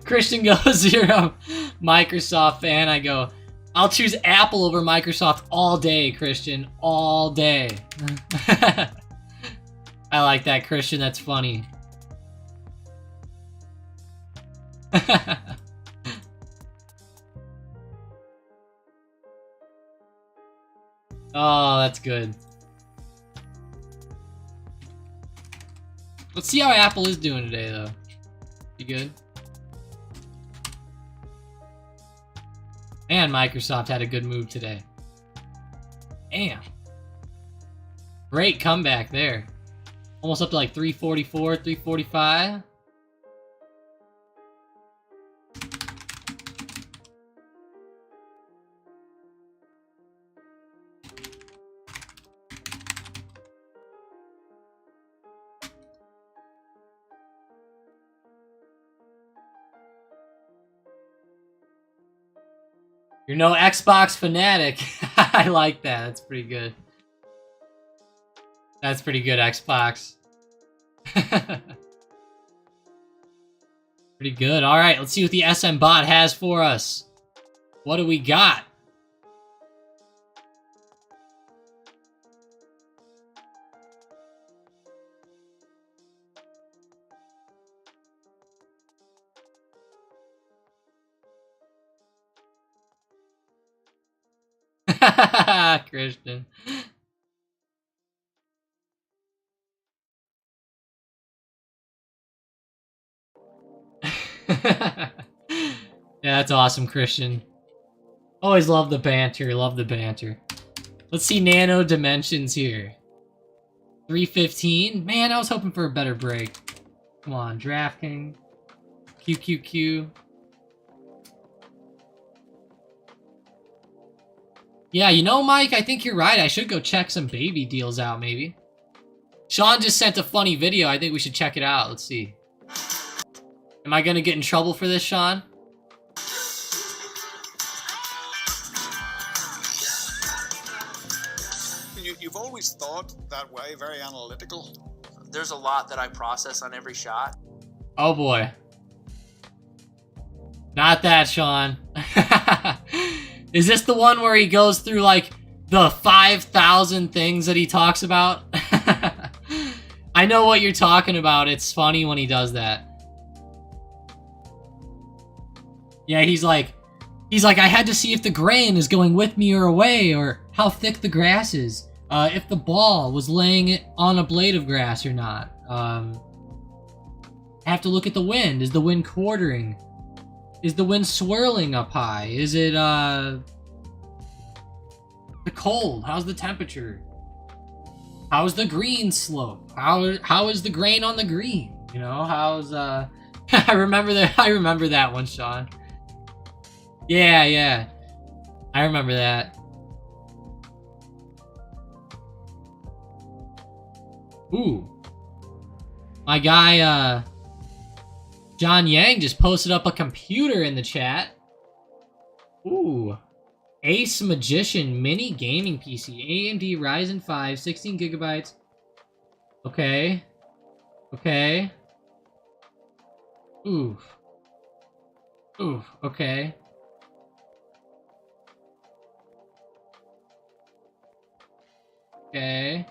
Christian goes, you're a Microsoft fan. I go, I'll choose Apple over Microsoft all day, Christian. All day. I like that, Christian. That's funny. Oh, that's good. Let's see how Apple is doing today, though. You good? And Microsoft had a good move today. Damn. Great comeback there. Almost up to like 344, 345. You're no Xbox fanatic. I like that. That's pretty good. That's pretty good, Xbox. Pretty good. All right, let's see what the SM bot has for us. What do we got? Christian. Yeah, that's awesome, Christian. Always love the banter, love the banter. Let's see Nano Dimensions here. 315. Man, I was hoping for a better break. Come on, DraftKings. QQQ. Yeah, you know, Mike, I think you're right. I should go check some baby deals out, maybe. Sean just sent a funny video. I think we should check it out. Let's see. Am I gonna get in trouble for this, Sean? You've always thought that way, very analytical. there's a lot that I process on every shot. Oh boy. Not that, Sean. Is this the one where he goes through like the 5,000 things that he talks about? I know what you're talking about. It's funny when he does that. Yeah, he's like, I had to see if the grain is going with me or away, or how thick the grass is. If the ball was laying it on a blade of grass or not. I have to look at the wind. Is the wind quartering? Is the wind swirling up high? Is it, the cold? How's the temperature? How's the green slope? How is the grain on the green? You know, how's, I remember that one, Sean. Yeah. I remember that. Ooh. My guy, John Yang just posted up a computer in the chat. Ooh. Ace Magician Mini Gaming PC. AMD Ryzen 5, 16 gigabytes. Okay. Ooh. Okay. Okay.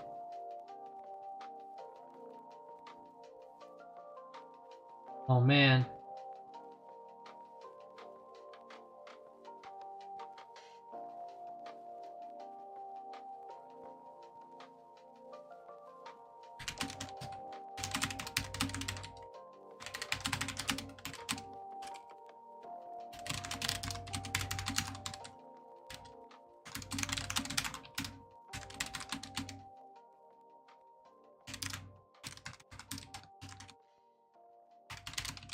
Oh, man.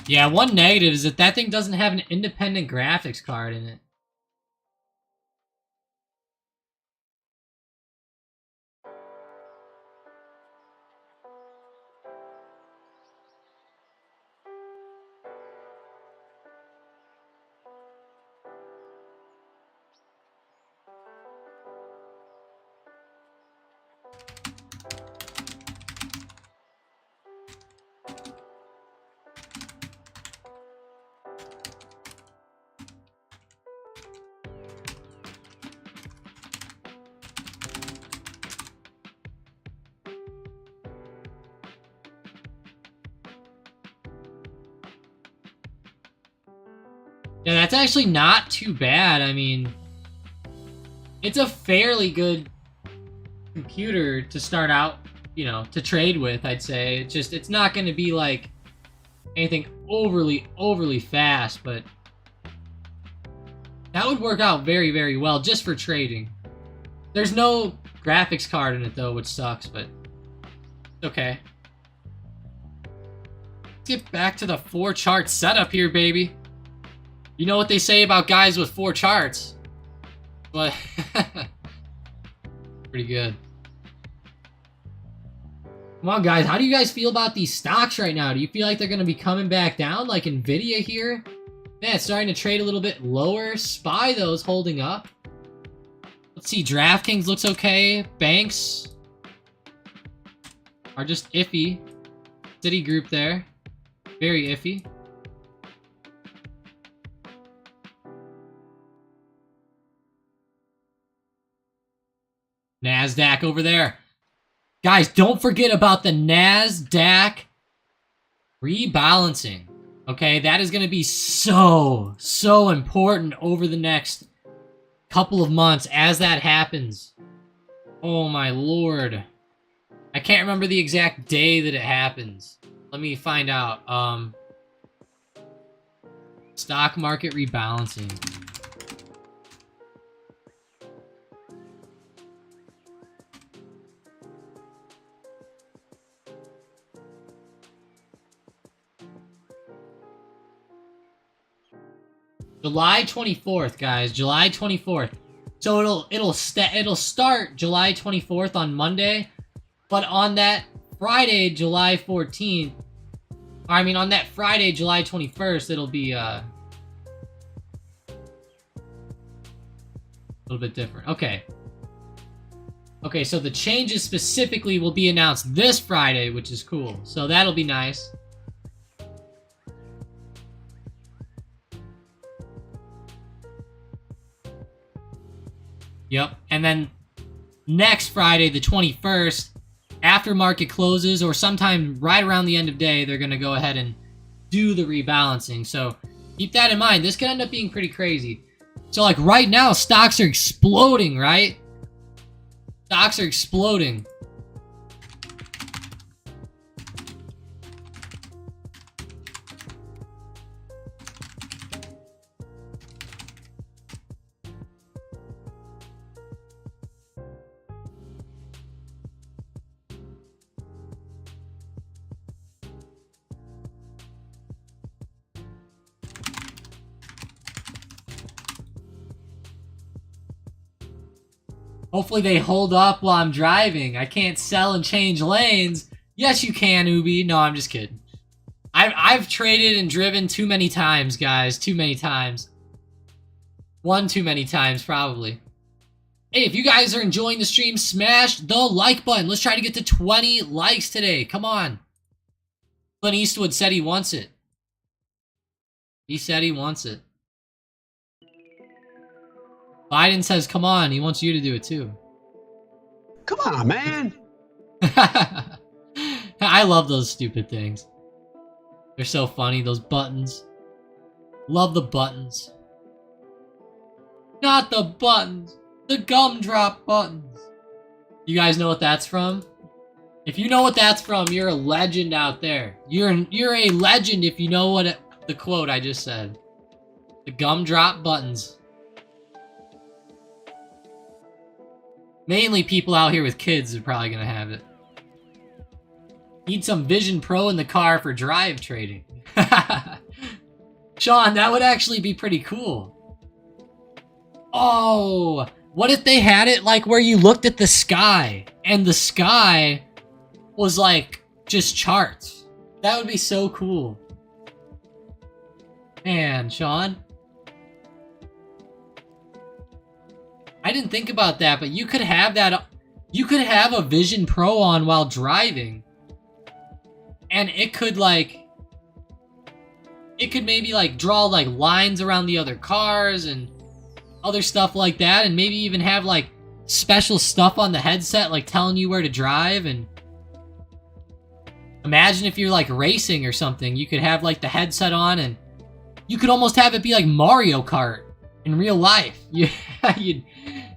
Yeah, one negative is that thing doesn't have an independent graphics card in it. Yeah, that's actually not too bad. I mean, it's a fairly good computer to start out, you know, to trade with, I'd say. It's not going to be like anything overly fast, but that would work out very, very well just for trading. There's no graphics card in it though, which sucks, but it's okay. Let's get back to the 4 chart setup here, baby. You know what they say about guys with 4 charts, but pretty good. Come on, guys. How do you guys feel about these stocks right now? Do you feel like they're going to be coming back down like Nvidia here? Man, it's starting to trade a little bit lower. SPY, though, is holding up. Let's see. DraftKings looks okay. Banks are just iffy. Citigroup there. Very iffy. NASDAQ over there. Guys, don't forget about the NASDAQ rebalancing. Okay, that is going to be so important over the next couple of months as that happens. Oh my lord. I can't remember the exact day that it happens. Let me find out. Stock market rebalancing. July 24th, guys. July 24th. So it'll start July 24th on Monday, but on that Friday, July 14th, I mean on that Friday, July 21st, it'll be a little bit different. Okay. Okay, so the changes specifically will be announced this Friday, which is cool. So that'll be nice. Yep, and then next Friday, the 21st, after market closes or sometime right around the end of day, they're going to go ahead and do the rebalancing. So keep that in mind. This could end up being pretty crazy. So like right now, stocks are exploding, right? Stocks are exploding. Hopefully they hold up while I'm driving. I can't sell and change lanes. Yes, you can, Ubi. No, I'm just kidding. I've traded and driven too many times, guys. Too many times. One too many times, probably. Hey, if you guys are enjoying the stream, smash the like button. Let's try to get to 20 likes today. Come on. Clint Eastwood said he wants it. He said he wants it. Biden says, come on, he wants you to do it too. Come on, man. I love those stupid things. They're so funny, those buttons. Love the buttons. Not the buttons. The gumdrop buttons. You guys know what that's from? If you know what that's from, you're a legend out there. You're a legend if you know what the quote I just said. The gumdrop buttons. Mainly people out here with kids are probably gonna have it. Need some Vision Pro in the car for drive trading. Sean, that would actually be pretty cool. Oh, what if they had it like where you looked at the sky and the sky was like just charts? That would be so cool. Man, Sean. I didn't think about that, but you could have that. You could have a Vision Pro on while driving. And it could like... It could maybe like draw like lines around the other cars and other stuff like that. And maybe even have like special stuff on the headset like telling you where to drive. And imagine if you're like racing or something. You could have like the headset on and you could almost have it be like Mario Kart in real life.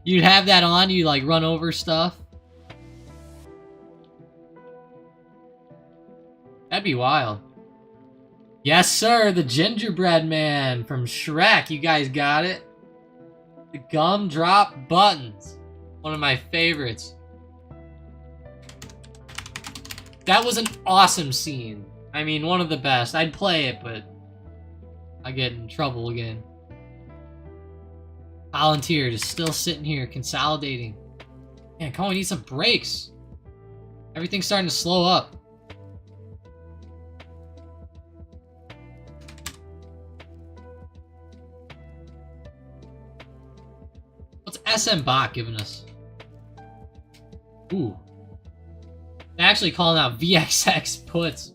You'd have that on, you like run over stuff. That'd be wild. Yes, sir, the gingerbread man from Shrek. You guys got it? The gumdrop buttons. One of my favorites. That was an awesome scene. I mean, one of the best. I'd play it, but I get in trouble again. Volunteer just still sitting here consolidating. Man, come on, we need some brakes. Everything's starting to slow up. What's SM Bot giving us? Ooh. They're actually calling out VXX puts.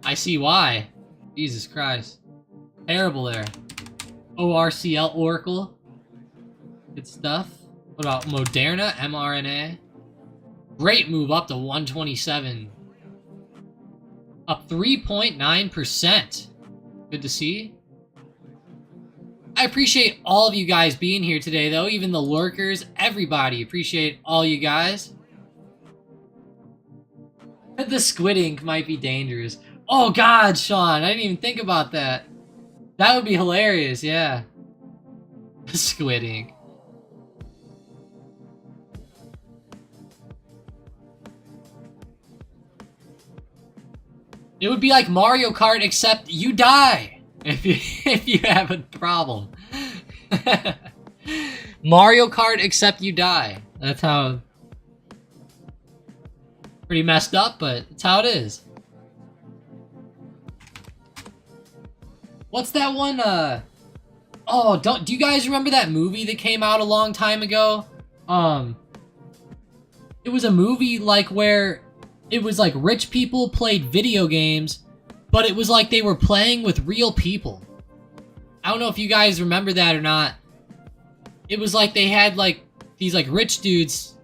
I see why. Jesus Christ. Terrible there. ORCL Oracle. Good stuff. What about Moderna, mRNA? Great move up to 127. Up 3.9%. Good to see. I appreciate all of you guys being here today, though. Even the lurkers, everybody. Appreciate all you guys. The squid ink might be dangerous. Oh, God, Sean. I didn't even think about that. That would be hilarious, yeah. Squid ink. It would be like Mario Kart, except you die if you have a problem. Mario Kart, except you die. That's how... Pretty messed up, but it's how it is. What's that one, Oh, do you guys remember that movie that came out a long time ago? it was a movie like where it was like rich people played video games, but it was like they were playing with real people. I don't know if you guys remember that or not. It was like they had like these like rich dudes,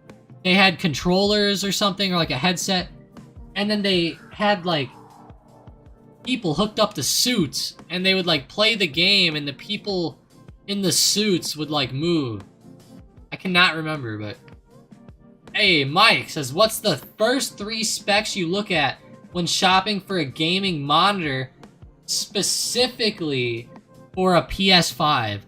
they had controllers or something, or like a headset, and then they had like people hooked up to suits, and they would like play the game, and the people in the suits would like move. I cannot remember, but hey, Mike says, what's the first 3 specs you look at when shopping for a gaming monitor, specifically for a PS5?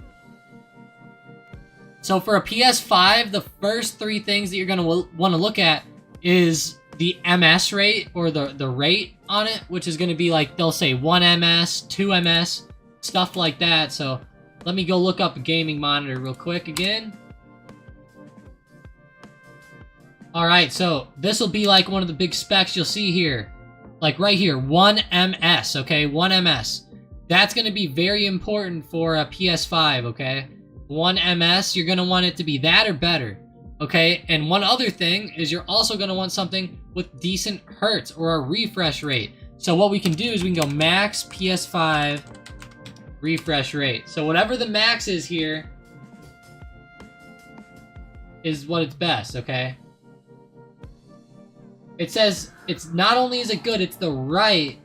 So for a PS5, the first 3 things that you're going to want to look at is the MS rate, or the rate on it, which is going to be like, they'll say 1 ms, 2 ms, stuff like that. So let me go look up a gaming monitor real quick again. Alright, so this will be like one of the big specs you'll see here. Like right here, 1 ms, okay? 1 ms. That's going to be very important for a PS5, okay? 1 ms, you're going to want it to be that or better, okay? And one other thing is you're also going to want something with decent hertz or a refresh rate. So what we can do is we can go max PS5 refresh rate. So whatever the max is here is what it's best, okay? It says it's not only is it good, it's the right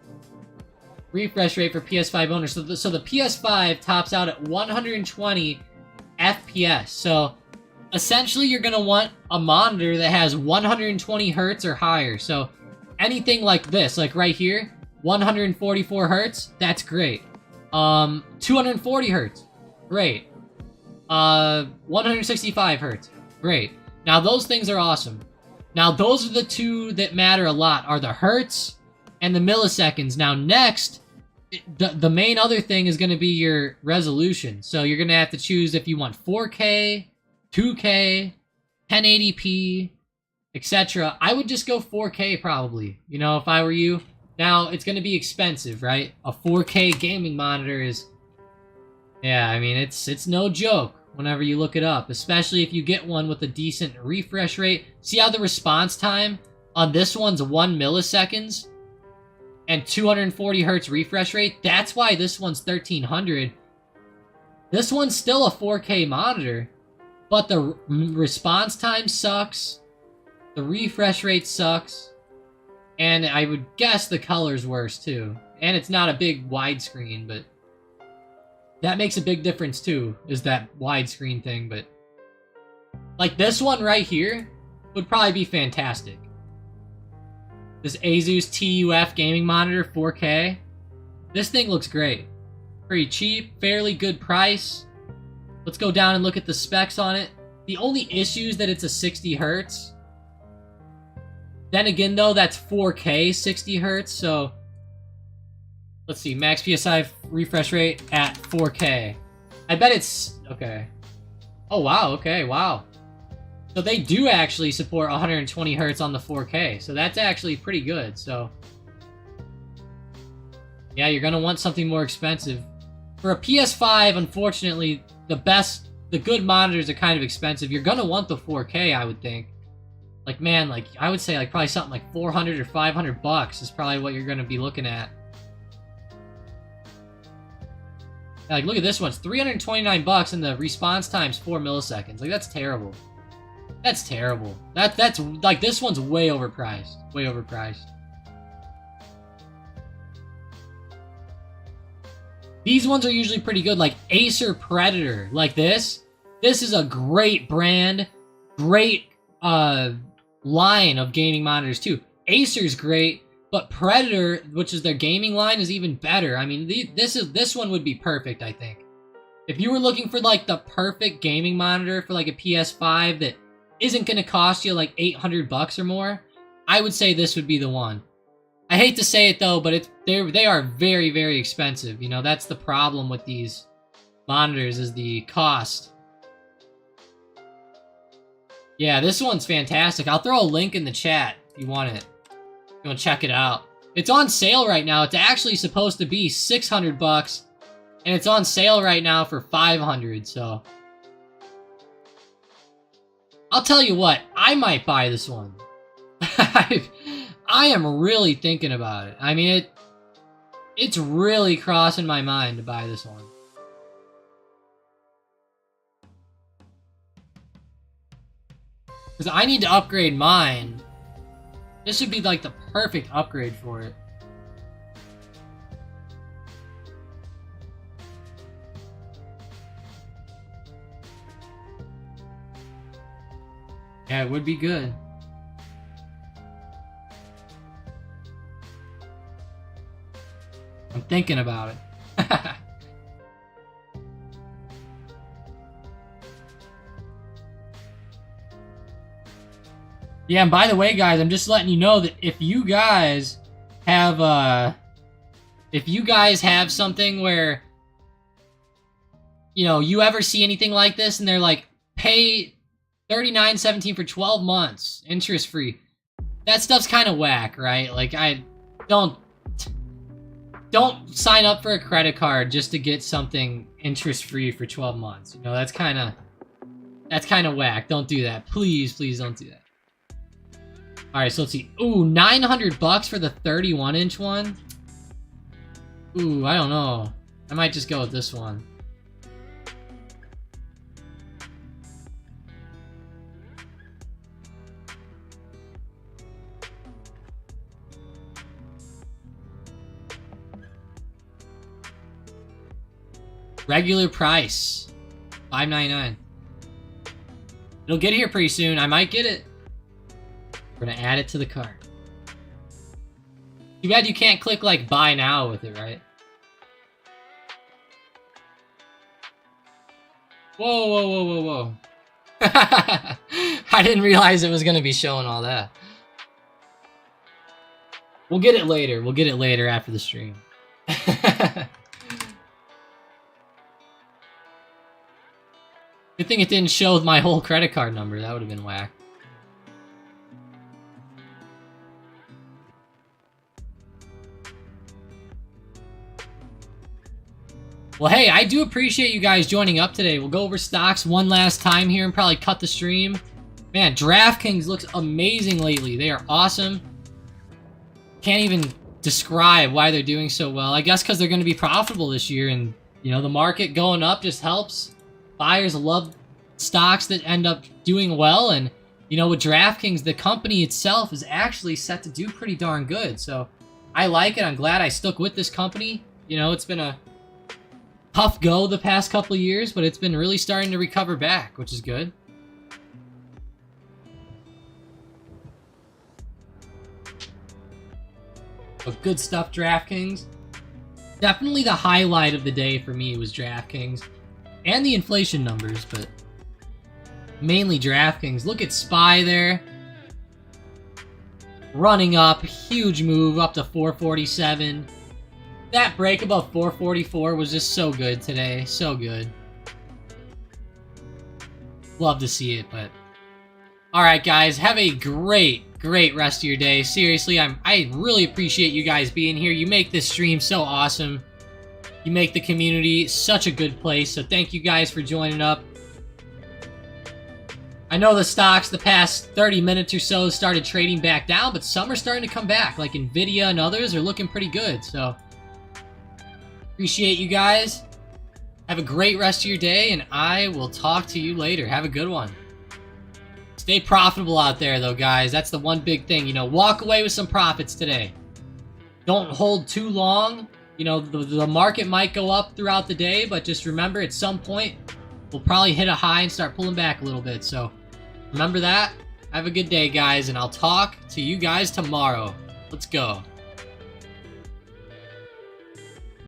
refresh rate for PS5 owners. So the PS5 tops out at 120 FPS. So essentially you're going to want a monitor that has 120 hertz or higher. So anything like this, like right here, 144 hertz, that's great. 240 hertz, great. 165 hertz, great. Now those things are awesome. Now, those are the 2 that matter a lot, are the hertz and the milliseconds. Now, next, the main other thing is going to be your resolution. So, you're going to have to choose if you want 4K, 2K, 1080p, etc. I would just go 4K probably, you know, if I were you. Now, it's going to be expensive, right? A 4K gaming monitor is, yeah, I mean, it's no joke whenever you look it up, especially if you get one with a decent refresh rate. See how the response time on this one's 1 milliseconds and 240 hertz refresh rate? That's why this one's 1300. This one's still a 4K monitor, but the response time sucks, the refresh rate sucks, and I would guess the color's worse too. And it's not a big widescreen, but that makes a big difference too, is that widescreen thing. But like this one right here would probably be fantastic. This Asus TUF gaming monitor 4K. This thing looks great. Pretty cheap, fairly good price. Let's go down and look at the specs on it. The only issue is that it's a 60 hertz. Then again though, that's 4K 60 hertz, so let's see, max PSI refresh rate at 4K. I bet it's, okay. Oh wow, okay, wow. So they do actually support 120 hertz on the 4K, so that's actually pretty good, so. Yeah, you're gonna want something more expensive. For a PS5, unfortunately, the good monitors are kind of expensive. You're gonna want the 4K, I would think. Like, man, like, I would say like probably something like 400 or 500 bucks is probably what you're gonna be looking at. Like, look at this one. It's 329 bucks and the response time's 4 milliseconds. Like, that's terrible. That's terrible. That's like, this one's way overpriced. Way overpriced. These ones are usually pretty good, like Acer Predator. Like this. This is a great brand. Great line of gaming monitors too. Acer's great. But Predator, which is their gaming line, is even better. I mean, this one would be perfect, I think. If you were looking for like the perfect gaming monitor for like a PS5 that isn't going to cost you like 800 bucks or more, I would say this would be the one. I hate to say it though, but they are very, very expensive. You know, that's the problem with these monitors, is the cost. Yeah, this one's fantastic. I'll throw a link in the chat if you want it. You want to check it out. It's on sale right now. It's actually supposed to be 600 bucks, and it's on sale right now for 500. So I'll tell you what, I might buy this one. I am really thinking about it. I mean, it's really crossing my mind to buy this one. Because I need to upgrade mine. This should be like the perfect upgrade for it. Yeah, it would be good. I'm thinking about it. Yeah, and by the way, guys, I'm just letting you know that if you guys have something where, you know, you ever see anything like this and they're like, pay $39.17 for 12 months, interest free. That stuff's kind of whack, right? Like, I don't sign up for a credit card just to get something interest free for 12 months. You know, that's kind of whack. Don't do that. Please, please don't do that. All right, so let's see. Ooh, $900 for the 31-inch one. Ooh, I don't know. I might just go with this one. Regular price, $5.99. It'll get here pretty soon. I might get it. We're gonna add it to the cart. Too bad you can't click like buy now with it, right? Whoa, whoa, whoa, whoa, whoa. I didn't realize it was gonna be showing all that. We'll get it later. We'll get it later after the stream. Good thing it didn't show my whole credit card number. That would have been whack. Well, hey, I do appreciate you guys joining up today. We'll go over stocks one last time here and probably cut the stream. Man, DraftKings looks amazing lately. They are awesome. Can't even describe why they're doing so well. I guess because they're going to be profitable this year, and, you know, the market going up just helps. Buyers love stocks that end up doing well, and, you know, with DraftKings, the company itself is actually set to do pretty darn good. So I like it. I'm glad I stuck with this company. You know, it's been a tough go the past couple of years, but it's been really starting to recover back, which is good. But good stuff, DraftKings. Definitely the highlight of the day for me was DraftKings. And the inflation numbers, but mainly DraftKings. Look at SPY there. Running up, huge move up to 447. That break above 444 was just so good today. So good. Love to see it, but... Alright, guys. Have a great rest of your day. Seriously, I really appreciate you guys being here. You make this stream so awesome. You make the community such a good place, so thank you guys for joining up. I know the stocks the past 30 minutes or so started trading back down, but some are starting to come back, like Nvidia and others are looking pretty good, so appreciate you guys. Have a great rest of your day, and I will talk to you later. Have a good one. Stay profitable out there, though, guys. That's the one big thing. You know, walk away with some profits today. Don't hold too long. You know, the market might go up throughout the day, but just remember, at some point, we'll probably hit a high and start pulling back a little bit. So remember that. Have a good day, guys, and I'll talk to you guys tomorrow. Let's go.